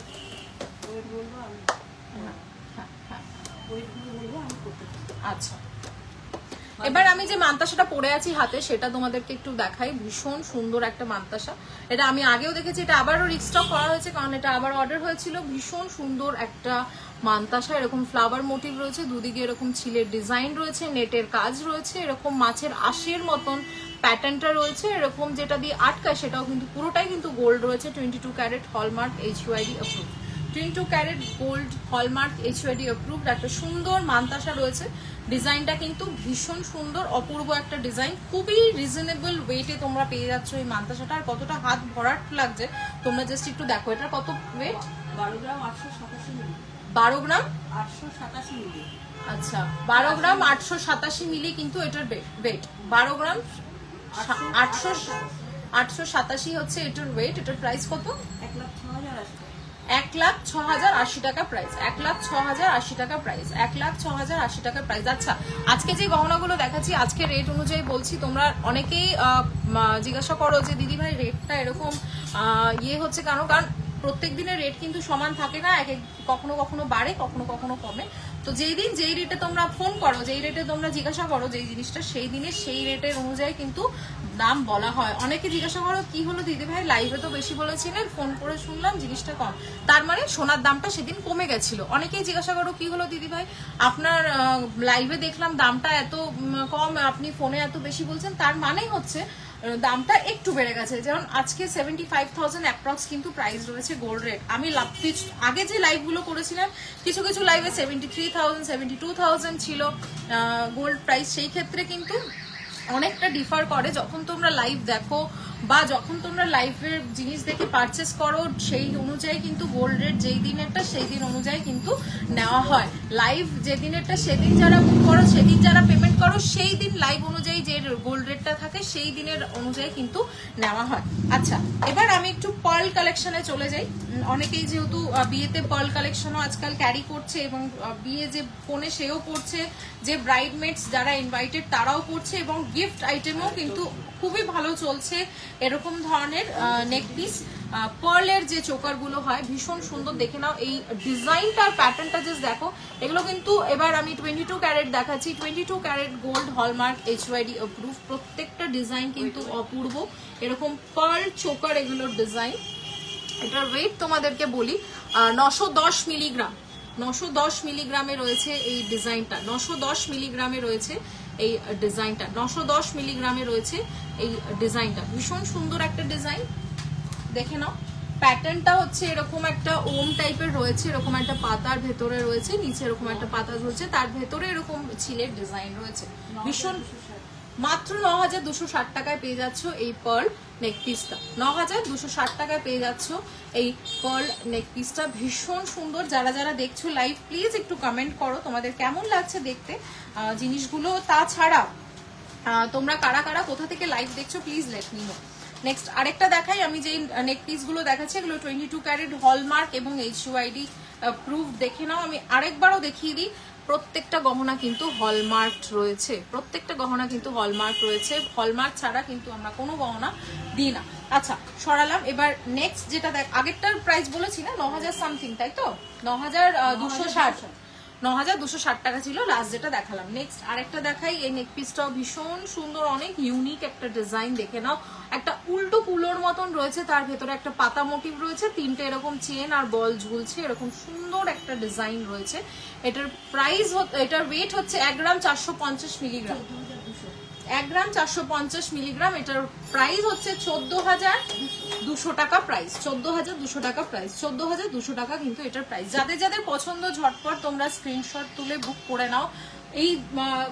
আচ্ছা এবার আমি যে মান্তাসাটা পরে আছি হাতে সেটা তোমাদেরকে একটু দেখাই। ভীষণ সুন্দর একটা মান্তাসা, এটা আমি আগেও দেখেছি, এটা আবারও রিস্টক করা হয়েছে কারণ এটা আবার অর্ডার হয়েছিল। ভীষণ সুন্দর একটা মান্তাসা, এরকম ফ্লাওয়ার মোটিভ রয়েছে, দুদিকে এরকম ছিলের ডিজাইন রয়েছে, নেটের কাজ রয়েছে, এরকম মাছের আঁশের মতন প্যাটার্নটা রয়েছে, এরকম যেটা দিয়ে আটকায় সেটাও কিন্তু পুরোটাই কিন্তু গোল্ড রয়েছে। 22 carat hallmark HUID approve, 22 carat gold hallmark HUID approved একটা সুন্দর মান্তাসা রয়েছে। ডিজাইনটা কিন্তু ভীষণ সুন্দর, অপূর্ব একটা ডিজাইন, খুবই রিজনেবল ওয়েটে তোমরা পেয়ে যাচ্ছ এই মান্তাসাটা। আর কতটা হাত ভরাট লাগছে তোমরা জাস্ট একটু দেখো। এটা কত ওয়েট? 12 গ্রাম 887 মিলি। 12 গ্রাম 887 মিলি। আচ্ছা 12 গ্রাম 887 মিলি কিন্তু এটার ওয়েট। 12 গ্রাম 887 হচ্ছে এটার ওয়েট। এটার প্রাইস কত? 1,06,080 টাকা প্রাইস, 1,06,080 টাকা প্রাইস, 1,06,080 টাকা প্রাইস। আচ্ছা আজকে যে গহনাগুলো দেখাচ্ছি আজকে রেট অনুযায়ী বলছি, তোমরা অনেকেই জিজ্ঞাসা করো যে দিদি ভাই রেটটা এরকম ইয়ে হচ্ছে কেন, কারণ প্রত্যেক দিনের রেট কিন্তু সমান থাকে না, কখনো কখনো বাড়ে কখনো কখনো কমে। তো যেই দিন যেই রেটে তোমরা ফোন করো, যেই রেটে তোমরা জিজ্ঞাসা করো যেই জিনিসটা, সেই দিনে সেই রেটের অনুযায়ী কিন্তু দাম বলা হয়। অনেকে জিজ্ঞাসা করো কি হলো দিদি ভাই লাইভে তো বেশি বলেছিলেন, ফোন করে শুনলাম জিনিসটা কম, তার মানে সোনার দামটা সেদিন কমে গেছিল। অনেকেই জিজ্ঞাসা করো কি হলো দিদি ভাই আপনার লাইভে দেখলাম দামটা এত কম, আপনি ফোনে এত বেশি বলছেন, তার মানেই হচ্ছে দামটা একটু বেড়ে গেছে। যেমন আজকে 75,000 অ্যাপ্রক্স কিন্তু প্রাইস রয়েছে গোল্ড রেট। আমি আগে যে লাইভগুলো করেছিলাম কিছু কিছু লাইভে 73,000 72,000 ছিল গোল্ড প্রাইস, সেই ক্ষেত্রে কিন্তু অনেকটা ডিফার করে। যখন তোমরা লাইভ দেখো বা যখন তোমরা লাইভের জিনিস দেখে পারচেস করো সেই অনুযায়ী কিন্তু গোল্ড রেট যেই দিনেরটা সেই দিন অনুযায়ী কিন্তু নেওয়া হয়। লাইভ যেদিনেরটা সেদিন যারা বুক করো, সেদিন যারা পেমেন্ট করো, সেই দিন লাইভ অনুযায়ী যে গোল্ড রেটটা থাকে সেই দিনের অনুযায়ী কিন্তু নেওয়া হয়। আচ্ছা এবার আমি একটু পার্ল কালেকশনে চলে যাই। অনেকেই যেহেতু বিয়েতে পার্ল কালেকশনও আজকাল ক্যারি করছে এবং বিয়ে যে ফোনে সেও করছে, যে ব্রাইডমেডস যারা ইনভাইটেড তারাও করছে, এবং গিফট আইটেমও কিন্তু খুবই ভালো চলছে। এরকম ধরনের নেক পিস পার্লের যে চোকারগুলো হয় ভীষণ সুন্দর, দেখে নাও এই ডিজাইনটা আর প্যাটার্নটা জাস্ট দেখো। এগুলো কিন্তু এবার আমি 22 ক্যারেট দেখাচ্ছি, 22 carat gold hallmark HUID approve, প্রত্যেকটা ডিজাইন কিন্তু অপূর্ব। এরকম পার্ল চোকার এগুলোর ডিজাইন। এটার ওয়েট তোমাদেরকে বলি 910 মিলিগ্রাম, 910 মিলিগ্রামে রয়েছে এই ডিজাইনটা, 910 মিলিগ্রামে রয়েছে এই ডিজাইনটা, 910 মিলিগ্রামে রয়েছে এই ডিজাইনটা। ভীষণ সুন্দর একটা ডিজাইন, দেখে নাও। প্যাটার্নটা হচ্ছে এরকম একটা ওম টাইপের রয়েছে, এরকম একটা পাতার ভেতরে রয়েছে, নিচে এরকম একটা পাতা রয়েছে, তার ভেতরে এরকম ছিলের ডিজাইন রয়েছে। ভীষণ মাত্র 9,260 টাকায় পেয়ে যাচ্ছ এই পার্ল নেক পিসটা, 9,260 টাকায় পেয়ে যাচ্ছ এই পার্ল নেক পিসটা। ভীষণ সুন্দর। যারা যারা দেখছো লাইভ প্লিজ একটু কমেন্ট করো তোমাদের কেমন লাগছে দেখতে জিনিসগুলো। তাছাড়া তোমরা কারা কারা কোথা থেকে লাইভ দেখছো please let me no. Next আরেকটা দেখাই, আমি যে নেক পিসগুলো দেখাচ্ছি এগুলো 22 ক্যারেট হলমার্ক এবং HUID অ্যাপ্রুভড। দেখে নাও, আমি আরেকবারও দেখিয়ে দিই, প্রত্যেকটা গহনা কিন্তু হলমার্ক রয়েছে, প্রত্যেকটা গহনা কিন্তু হলমার্ক রয়েছে। হলমার্ক ছাড়া কিন্তু আমরা কোনো গহনা দিই না। আচ্ছা সরালাম। এবার নেক্সট যেটা দেখ, আগেরটার প্রাইস বলেছি না 9000 সামথিং, তাই তো 9260, 9260 টাকা ছিল লাস্ট যেটা দেখালাম। নেক্সট আরেকটা দেখাই, এই নেক পিসটাও ভীষণ সুন্দর, অনেক ইউনিক একটা ডিজাইন। দেখে নাও, একটা উল্টো কুলোর মতন রয়েছে, তার ভেতরে একটা পাতা মোটিভ রয়েছে, তিনটে এরকম চেন আর বল ঝুলছে, এরকম সুন্দর একটা ডিজাইন রয়েছে। এটার প্রাইস, এটার ওয়েট হচ্ছে 1 গ্রাম 450 মিলিগ্রাম, 1 গ্রাম 450 মিলিগ্রাম। এটার প্রাইস হচ্ছে 14200 টাকা প্রাইস, 14200 টাকা প্রাইস, 14200 টাকা কিন্তু এটার প্রাইস। যাদের যাদের পছন্দ ঝটপট তোমরা স্ক্রিনশট তুলে বুক করে নাও। এই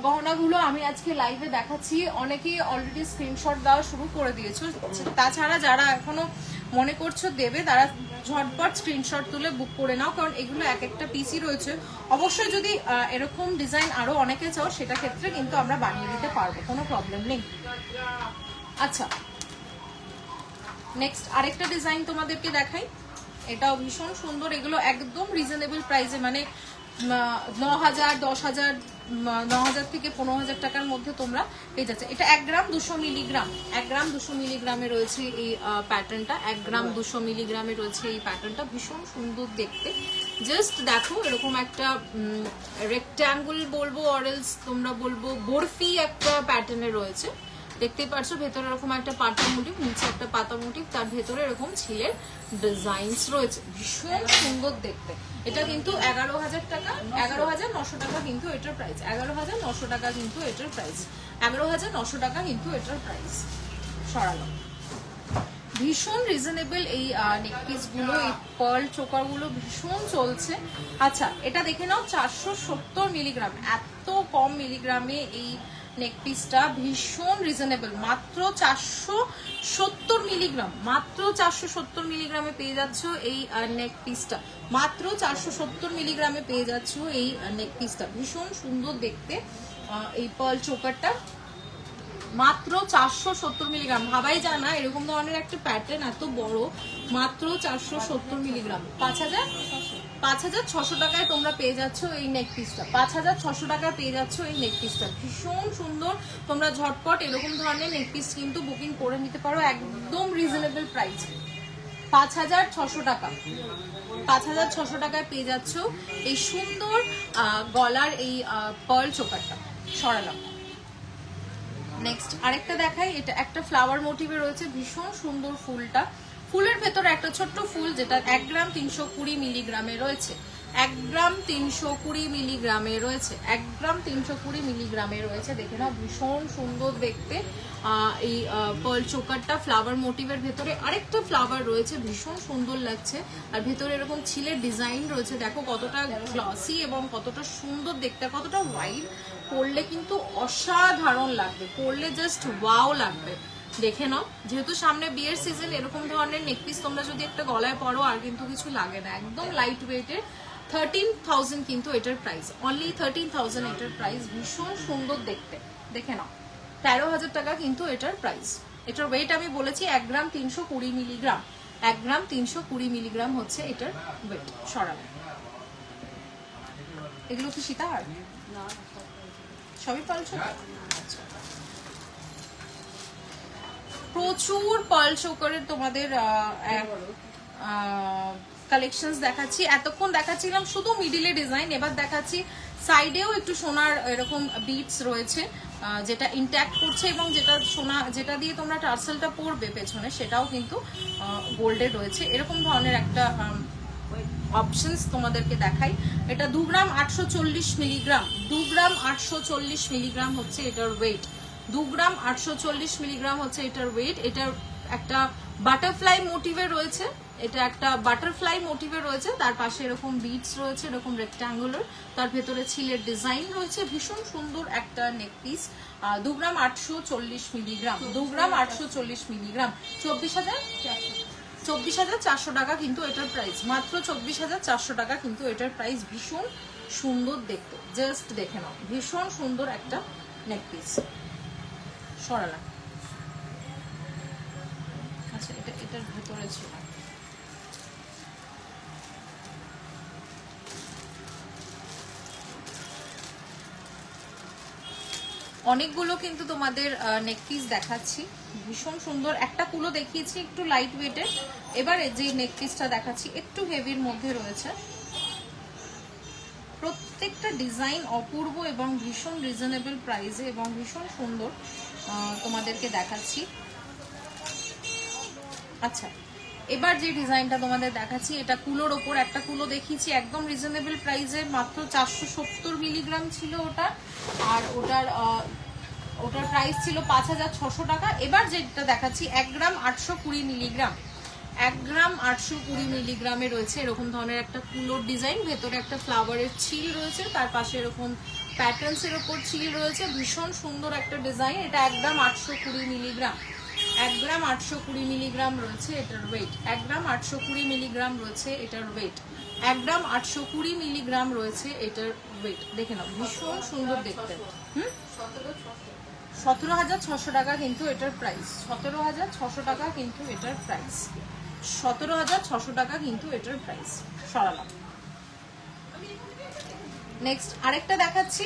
গহনাগুলো আমি আজকে লাইভে দেখাচ্ছি, অনেকেই অলরেডি স্ক্রিনশট দেওয়া শুরু করে দিয়েছো। তাছাড়া যারা এখনো মনে করছো দেবে, তারা ঝটপট স্ক্রিনশট তুলে বুক করে নাও, কারণ এগুলো এক একটা পিসি রয়েছে। অবশ্যই যদি এরকম ডিজাইন আরো অনেকে চাও, সেটা ক্ষেত্রে কিন্তু আমরা বানিয়ে দিতে পারবো, কোনো প্রবলেম নেই। আচ্ছা নেক্সট আরেকটা ডিজাইন তোমাদেরকে দেখাই, এটাও ভীষণ সুন্দর। এগুলো একদম রিজনেবল প্রাইসে, মানে 9000, 10000, 9000 থেকে 15000 টাকার মধ্যে তোমরা পেয়ে যাচ্ছে। এটা 1 গ্রাম 200 মিলিগ্রাম, 1 গ্রাম 200 মিলিগ্রামে রয়েছে এই প্যাটার্নটা, 1 গ্রাম 200 মিলিগ্রামে রয়েছে এই প্যাটার্নটা। ভীষণ সুন্দর দেখতে, জাস্ট দেখো এরকম একটা রেক্ট্যাঙ্গল বলবো, অরেলস তোমরা বলবো বরফি একটা প্যাটার্নে রয়েছে। দেখতেই পাচ্ছ ভেতরে এরকম একটা পাতা মোটিভ, নিচে একটা পাতা মোটিভ, তার ভেতরে এরকম ছিলের ডিজাইনস রয়েছে, ভীষণ সুন্দর দেখতে। এটা কিন্তু 11000 টাকা, 11900 টাকা কিন্তু এটার প্রাইস, 11900 টাকা কিন্তু এটার প্রাইস, 11900 টাকা কিন্তু এটার প্রাইস। সরালো, ভীষণ রিজনেবল এই নেক পিস গুলো, এই পার্ল চোকার গুলো ভীষণ চলছে। আচ্ছা এটা দেখে নাও, 470 মিলিগ্রাম, এত কম মিলিগ্রামে এই নেক পিসটা ভীষণ রিজনেবল, মাত্র 470 মিলিগ্রাম, মাত্র 470 মিলিগ্রামে পেয়ে যাচ্ছ এই নেক পিসটা, মাত্র 470 মিলিগ্রামে পেয়ে যাচ্ছ এই নেক পিসটা। ভীষণ সুন্দর দেখতে এই পার্ল চোকারটা, মাত্র 470 মিলিগ্রাম। ভাবাই যায় না এরকম ধরনের একটা প্যাটার্ন এত বড়, মাত্র 470 মিলিগ্রাম। 5600 টাকায় তোমরা পেয়ে যাচ্ছ এই নেক পিসটা, 5600 টাকায় পেয়ে যাচ্ছ এই নেক পিসটা। ভীষণ সুন্দর, তোমরা ঝটপট এরকম ধরনের নেক পিস কিন্তু বুকিং করে নিতে পারো একদম রিজনেবল প্রাইস। 5600 টাকা, 5600 টাকায় পেয়ে যাচ্ছ এই সুন্দর গলার এই পার্ল চোকারটা। সরালাম। নেক্সট আরেকটা দেখাই, এটা একটা ফ্লাওয়ার মোটিভে রয়েছে, ভীষণ সুন্দর ফুলটা, ফুলের ভেতরে একটা ছোট্ট ফুল, যেটা 1 গ্রাম 320 মিলিগ্রামে রয়েছে, 1 গ্রাম 320 মিলিগ্রামে রয়েছে, 1 গ্রাম 320 মিলিগ্রামে রয়েছে। দেখে নাও ভীষণ সুন্দর দেখতে এই পার্ল চোকারটা। ফ্লাওয়ার মোটিভের ভেতরে আরেকটা ফ্লাওয়ার রয়েছে, ভীষণ সুন্দর লাগছে, আর ভেতরে এরকম ছিলের ডিজাইন রয়েছে। দেখো কতটা গ্লসি এবং কতটা সুন্দর দেখতে, কতটা হোয়াইট, পরলে কিন্তু অসাধারণ লাগবে, পরলে জাস্ট ওয়াও লাগবে। দেখে নাও, যেহেতু সামনে বিয়ের সিজন, এরকম ধরনের নেকপিস তোমরা যদি একটা গলায় পরো আর কিন্তু কিছু লাগে না, একদম লাইট ওয়েটের। 13000 কিন্তু এটার প্রাইস, অনলি 13000 এটার প্রাইস। ভীষণ সুন্দর দেখতে, দেখে নাও 13000 টাকা কিন্তু এটার প্রাইস। এটার ওয়েট আমি বলেছি 1 গ্রাম 320 মিলিগ্রাম, 1 গ্রাম 320 মিলিগ্রাম হচ্ছে এটার ওয়েট। সরাবে, এগুলো কি সীতাহার? সবই পার্ল চোকার। প্রচুর পার্ল চোকারের তোমাদের কালেকশনস দেখাচ্ছি। এতক্ষণ দেখাচ্ছিলাম শুধু মিডিলে ডিজাইন, এবার দেখাচ্ছি সাইডেও একটু সোনার এরকম বিটস রয়েছে, যেটা ইনট্যাক্ট করছে, এবং যেটা সোনা, যেটা দিয়ে তোমরা টার্সেলটা পরবে পেছনে, সেটাও কিন্তু গোল্ডের রয়েছে। এরকম ধরনের একটা অপশনস তোমাদেরকে দেখাই। এটা 2 গ্রাম 840 মিলিগ্রাম, 2 গ্রাম 840 মিলিগ্রাম হচ্ছে এটার ওয়েট, 2 গ্রাম 840 মিলিগ্রাম হচ্ছে এটার ওয়েট। এটার একটা বাটারফ্লাই মোটিভে রয়েছে, এটা একটা বাটারফ্লাই মোটিভে রয়েছে, তার পাশে এরকম বিটস রয়েছে, এরকম রেক্ট্যাঙ্গুলার, তার ভেতরে ছিলের ডিজাইন রয়েছে। ভীষণ সুন্দর একটা নেক পিস। 2 গ্রাম 840 মিলিগ্রাম, 2 গ্রাম 840 মিলিগ্রাম, 24400 টাকা কিন্তু এটার প্রাইস, মাত্র 24400 টাকা কিন্তু এটার প্রাইস। ভীষণ সুন্দর দেখতে, জাস্ট দেখে নাও, ভীষণ সুন্দর একটা নেক পিস। সরালাম। আচ্ছা এটা এটার ভেতরে ছিল, অনেকগুলো কিন্তু তোমাদের নেক পিস দেখাচ্ছি, ভীষণ সুন্দর। একটা কুলো দেখিয়েছি একটু লাইট ওয়েটের, এবারে যে নেক পিসটা দেখাচ্ছি একটু হেভির মধ্যে রয়েছে। প্রত্যেকটা ডিজাইন অপূর্ব এবং ভীষণ রিজনেবল প্রাইসে এবং ভীষণ সুন্দর তোমাদেরকে দেখাচ্ছি। আচ্ছা, এবার যে ডিজাইনটা তোমাদের দেখাচ্ছি এটা কুলোর ওপর, একটা কুলো দেখিয়েছি একদম রিজনেবল প্রাইসে, মাত্র 470 মিলিগ্রাম ছিল ওটা, আর ওটার প্রাইস ছিল 5600 টাকা। এবার যেটা দেখাচ্ছি 1 গ্রাম 820 মিলিগ্রাম, 1 গ্রাম 820 মিলিগ্রামে রয়েছে এরকম ধরনের একটা কুলোর ডিজাইন, ভেতরে একটা ফ্লাওয়ারের ছিল রয়েছে, তার পাশে এরকম প্যাটার্নসের ওপর ছিল রয়েছে, ভীষণ সুন্দর একটা ডিজাইন। এটা 1 গ্রাম 820 মিলিগ্রাম, 1 গ্রাম 820 মিলিগ্রাম রয়েছে এটার ওয়েট, 1 গ্রাম 820 মিলিগ্রাম রয়েছে এটার ওয়েট, 1 গ্রাম 820 মিলিগ্রাম রয়েছে এটার ওয়েট। দেখে নাও ভীষণ সুন্দর দেখতে। 17,600 টাকা কিন্তু এটার প্রাইস, 17,600 টাকা কিন্তু এটার প্রাইস, 17,600 টাকা কিন্তু এটার প্রাইস। সরালাম। নেক্সট আরেকটা দেখাচ্ছি,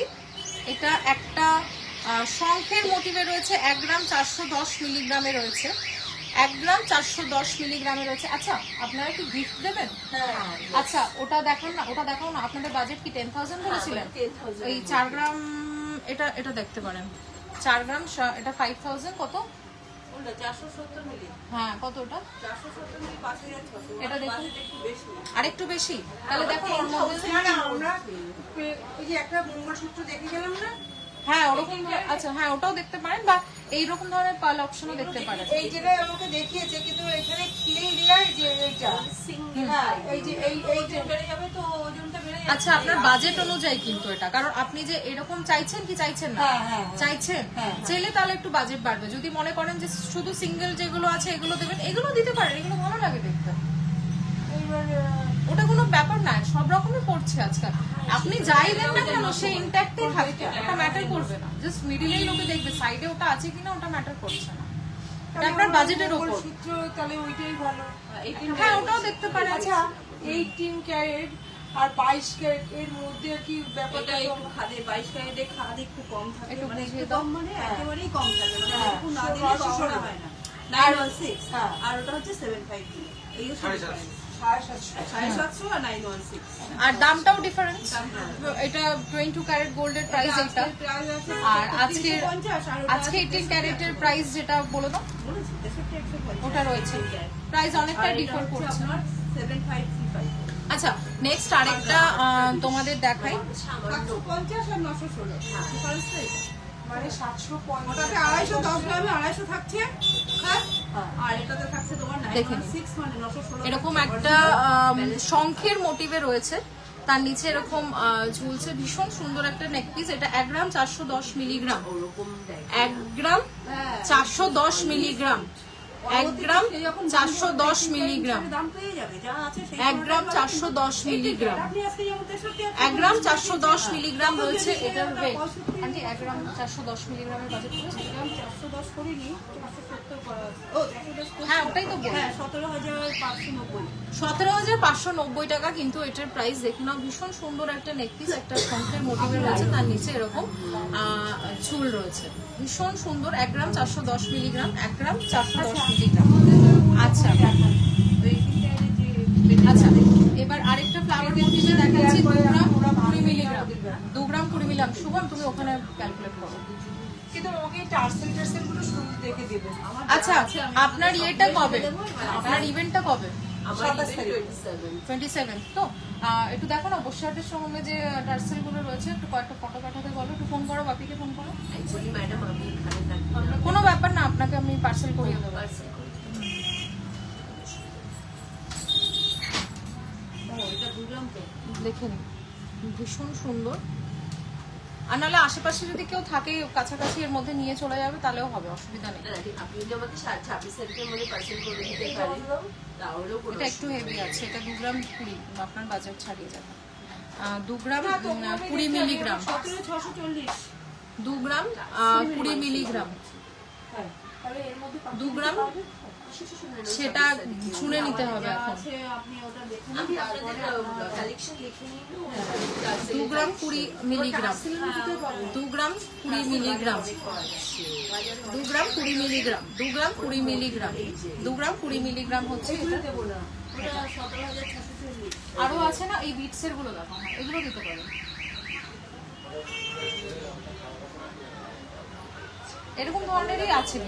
এটা একটা শঙ্খের মোটিভে রয়েছে, 1 গ্রাম 410 মিলিগ্রামে রয়েছে, 1 গ্রাম 410 মিলিগ্রামে রয়েছে। আচ্ছা, আপনারা কি গিফট দেবেন? আচ্ছা, ওটা দেখান না, ওটা দেখাও না। আপনাদের বাজেট কি 10,000 বলেছিলেন? এই 4 গ্রাম এটা দেখতে পারেন, 4 গ্রাম এটা 5,000 কত? 470 মিলি। হ্যাঁ, কত ওটা? 470 মিলি 5,600। এটা দেখুন একটু বেশি, আরেকটু বেশি। তাহলে দেখো ওর মধ্যে আমরা ওই যে একটা মঙ্গলসূত্র দেখে গেলাম না, হ্যাঁ ওরকম। আচ্ছা হ্যাঁ, ওটাও দেখতে পারেন, বা এইরকম ধরনের পাল অপশনও দেখতে পারেন। এই যেটা আমাকে দেখিয়েছে, কিন্তু এখানে খিলেই দেয় যে এইটা সিঙ্গেল, এই যে এইটা বেড়ে যাবে তো ওজনটা বেড়ে যাবে। আচ্ছা, আপনার বাজেট অনুযায়ী কিন্তু এটা, কারণ আপনি যে এরকম চাইছেন কি চাইছেন না? চাইছেন, চাইলে তাহলে একটু বাজেট বাড়বে। যদি মনে করেন যে শুধু সিঙ্গেল যেগুলো আছে এগুলো দেবেন, এগুলো দিতে পারেন, এগুলো ভালো লাগে দেখতে। ওটা কোনো ব্যাপার না, সব রকমই পড়ছে আজকাল। আপনি যাই দেন না কেন সে ইনট্যাক্টই থাকবে, ওটা ম্যাটার করবে না। জাস্ট মিডিলেই লোকে দেখবে, সাইডে ওটা আছে কিনা ওটা ম্যাটার করছে না। আপনার বাজেটের উপর সূত্র, তাহলে ওইটাই ভালো। হ্যাঁ, ওটাও দেখতে পারেন। আচ্ছা, 18 ক্যারেট আর 22 ক্যারেট এর মধ্যে কি ব্যাপারটা? একটু খাদে 22 ক্যারেটে খাদে একটু কম থাকে, একটু মানে বুঝিয়ে একটু দাও। কম, মানে একেবারেই কম থাকে, মানে একটু না দিলে কখনো হয় না। 916 আর ওটা হচ্ছে 750, এই 750 আর 916, আর দামটাও ডিফারেন্স। এটা 22 ক্যারেট গোল্ডের প্রাইস এটা, আর আজকে 18 ক্যারেটের প্রাইস যেটা বলে দাও, ওটা রয়েছে প্রাইস অনেকটা ডিফার করছে। 7535। আচ্ছা, নেক্সট আরেকটা তোমাদের দেখাই, 750 আর 916, মানে 750, ওটাতে 210 গ্রামে 250 থাকছে, আর এটাতে থাকছে তোমার 916, মানে 916। এরকম একটা শঙ্খের মোটিভে রয়েছে, তার নিচে এরকম ঝুলছে, ভীষণ সুন্দর একটা নেক পিস। এটা 1 গ্রাম 410 মিলিগ্রাম, 1 গ্রাম 410 মিলিগ্রাম, 1 গ্রাম 410 মিলিগ্রাম, 1 গ্রাম 410 মিলিগ্রাম, 1 গ্রাম 410 মিলিগ্রাম রয়েছে এটার ওয়েট। আন্টি 1 গ্রাম 410 মিলিগ্রামের বাজেট করেছে? 410 করিনি, 470 করা আছে। ও 410, হ্যাঁ ওটাই তো বলি। 17,590, 17,590 টাকা কিন্তু এটার প্রাইস। দেখুন না, ভীষণ সুন্দর একটা নেক পিস, একটা শঙ্খের মোটিভে রয়েছে, তার নিচে এরকম ঝুল রয়েছে, ভীষণ সুন্দর। 1 গ্রাম 410 মিলিগ্রাম, 1 গ্রাম 410 মিলিগ্রাম। আচ্ছা আচ্ছা, এবার আরেকটা ফ্লাওয়ার মোটিভে দেখাচ্ছি, 2 গ্রাম 20 মিলিগ্রাম, 2 গ্রাম 20 মিলিগ্রাম। শুভম তুমি ওখানে ক্যালকুলেট করো, কিন্তু আমাকে টার্সেল গুলো শুরু দেখে দেবেন। আচ্ছা, আপনার ইয়েটা কবে, আপনার ইভেন্টটা কবে? 27 তো একটু দেখো না বসিরহাটের সঙ্গে যে টার্সেল গুলো রয়েছে, একটু কয়েকটা ফটো পাঠাতে বলো, একটু ফোন করো, বাপিকে ফোন করো। ম্যাডাম আমি এখানে থাকি, কোনো ব্যাপার না, আপনাকে আমি পার্সেল করিয়ে দেবো। দেখে নিন, ভীষণ সুন্দর। আর নাহলে আশেপাশে যদি কেউ থাকে কাছাকাছি এর মধ্যে নিয়ে চলে যাবে, তাহলেও হবে, অসুবিধা নেই। আপনি যদি আমাকে 26 তারিখের মধ্যে পার্সেল করে দিতে পারেন তাহলেও কোনো, এটা একটু হেভি আছে, এটা 2 গ্রাম 20, আপনার বাজার ছাড়িয়ে যাবে। 2 গ্রাম 20 মিলিগ্রাম, 17,640, 2 গ্রাম 20 মিলিগ্রাম, 2 গ্রাম, সেটা শুনে নিতে হবে এখন। আপনি ওটা দেখুন, আমি আপনাদের কালেকশন লিখে নিয়ে 2 গ্রাম 20 মিলিগ্রাম, 2 গ্রাম 20 মিলিগ্রাম, 2 গ্রাম 20 মিলিগ্রাম, 2 গ্রাম 20 মিলিগ্রাম, 2 গ্রাম 20 মিলিগ্রাম হচ্ছে এটা। আরো আছে না এই বিটসের গুলো দেখো, হ্যাঁ এগুলো দিতে পারেন। এরকম ধরনেরই আছে,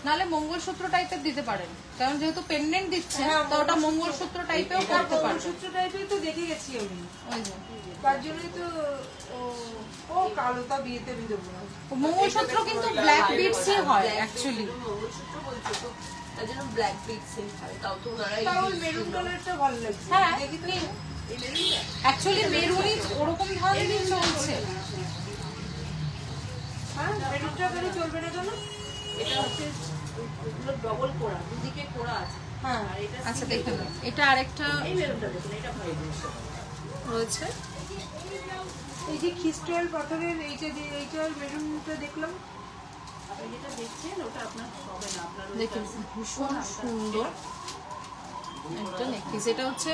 নাহলে মঙ্গলসূত্র টাইপের দিতে পারেন, কারণ যেহেতু পেন্ডেন্ট দিচ্ছে তো ওটা মঙ্গলসূত্র টাইপেও করতে পারেন। সূত্র টাইপের তো দেখে গেছি আমি, ওই যে তার জন্যই তো ও কালোটা বিয়েতে দেবো না। মঙ্গলসূত্র কিন্তু ব্ল্যাক বিটসই হয় অ্যাকচুয়ালি, মঙ্গলসূত্র বলছো তো তার জন্য ব্ল্যাক বিটস হয়, তাও তো ওনারা তাও মেরুন কালারটা ভালো লাগছে। হ্যাঁ দেখি তো অ্যাকচুয়ালি মেরুনই ওরকম ধরনেরই চলছে। হ্যাঁ মেরুনটা করে চলবে না কেন? এটা হচ্ছে ডবল কোড়া, দুদিকে কোড়া আছে। হ্যাঁ আর এটা আচ্ছা দেখুন এটা আরেকটা এই মেরুনটা দেখুন, এটা ভালো রয়েছে। এই যে খ্রিস্টাল পাথরের এইটা যে এইটার মেরুনটা দেখলাম, আপনি যেটা দেখছেন ওটা আপনার হবে না, আপনার দেখুন ভীষণ সুন্দর একটা নেকলেস। এটা হচ্ছে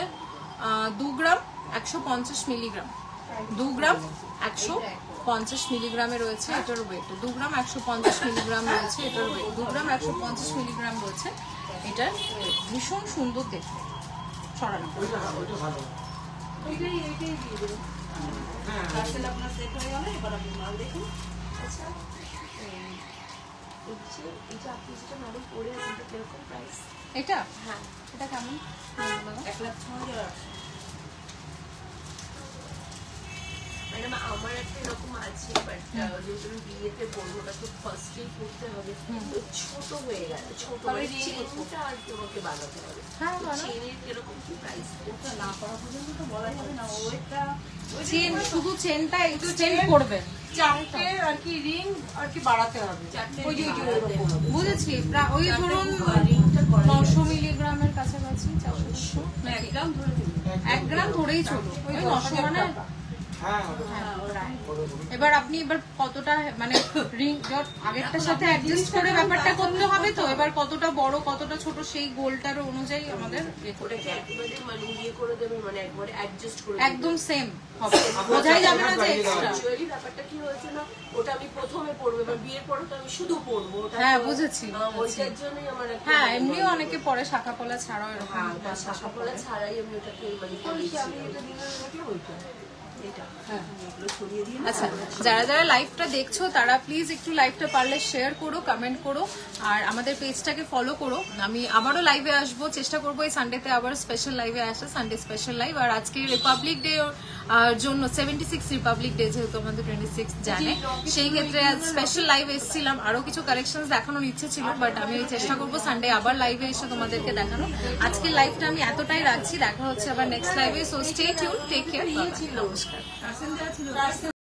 2 গ্রাম 150 মিলিগ্রাম, 2 গ্রাম 150 মিলিগ্রামে রয়েছে এটার ওয়েট, 2 গ্রাম 150 মিলিগ্রাম রয়েছে এটার ওয়েট, 2 গ্রাম 150 মিলিগ্রাম রয়েছে এটার ওয়েট। ভীষণ সুন্দর দেখতে, ছড়ানো এইটাই দিয়ে দেবো। পার্সেল আপনার সেট হয়ে গেল। এবার আপনি মাল দেখুন। আচ্ছা এই যে আপনি যেটা ম্যাডাম পরে আছেন এটা কিরকম প্রাইস? এটা হ্যাঁ এটা কেমন? 1,06,000। ম্যাডাম আমার একটা এরকম আছে, বাট যেহেতু আমি বিয়েতে পরবো ওটা তো ফার্স্টেই করতে হবে, তো ছোট হয়ে গেল, ছোট মানে চেনটা আর তোমাকে বানাতে হবে। হ্যাঁ চেনের কিরকম কি প্রাইস? ওটা না করা পর্যন্ত তো বলা যাবে না। ওইটা চেন, শুধু চেনটা একটু চেন করবেন, চারটে আর কি রিং আর কি বাড়াতে হবে। ওই যে বুঝেছি, ওই ধরুন 900 মিলিগ্রামের কাছাকাছি, 400 1 গ্রাম ধরে দিন, 1 গ্রাম ধরেই চলো, ওই 900 মানে। এবার আপনি এবার কতটা মানে রিং আগেরটার সাথে অ্যাডজাস্ট করে ব্যাপারটা করতে হবে, তো এবার কতটা বড় কতটা ছোট সেই গোলটার অনুযায়ী আমাদের ওটাকে একবারে মানে ইয়ে করে দেবে, মানে একবারে অ্যাডজাস্ট করে একদম সেম হবে, বোঝাই যাবে না যে এক্সট্রা। অ্যাকচুয়ালি ব্যাপারটা কি হয়েছে না, ওটা আমি প্রথমে পড়বো, এবার বিয়ের পরে তো আমি শুধু পড়বো ওটা। হ্যাঁ বুঝেছি, ওইটার জন্যই আমার হ্যাঁ এমনিও অনেকে পরে শাখা পলা ছাড়াও এরকম শাখাপলা ছাড়াই আমি ওটাকে মানে করেছি। আমি এটা দিনে রাখলে ওইটা এটা এগুলো ছড়িয়ে দিই। আচ্ছা যারা যারা লাইভটা দেখছো তারা প্লিজ একটু লাইভটা পারলে শেয়ার করো, কমেন্ট করো, আর আমাদের পেজটাকে ফলো করো। আমি আবারও লাইভে আসবো, চেষ্টা করবো এই সানডেতে আবার স্পেশাল লাইভে আসা, সানডে স্পেশাল লাইভ। আর আজকে রিপাবলিক ডে জন্য 76 রিপাবলিক ডে, যেহেতু আমাদের 26 জানে, সেই ক্ষেত্রে আজ স্পেশাল লাইভ এসেছিলাম। আরো কিছু কালেকশন দেখানোর ইচ্ছে ছিল, বাট আমি চেষ্টা করবো সানডে আবার লাইভে এসে তোমাদেরকে দেখানো। আজকের লাইভটা আমি এতটাই রাখছি, দেখা হচ্ছে আবার নেক্সট লাইভে। So stay tune, take care, নমস্কার।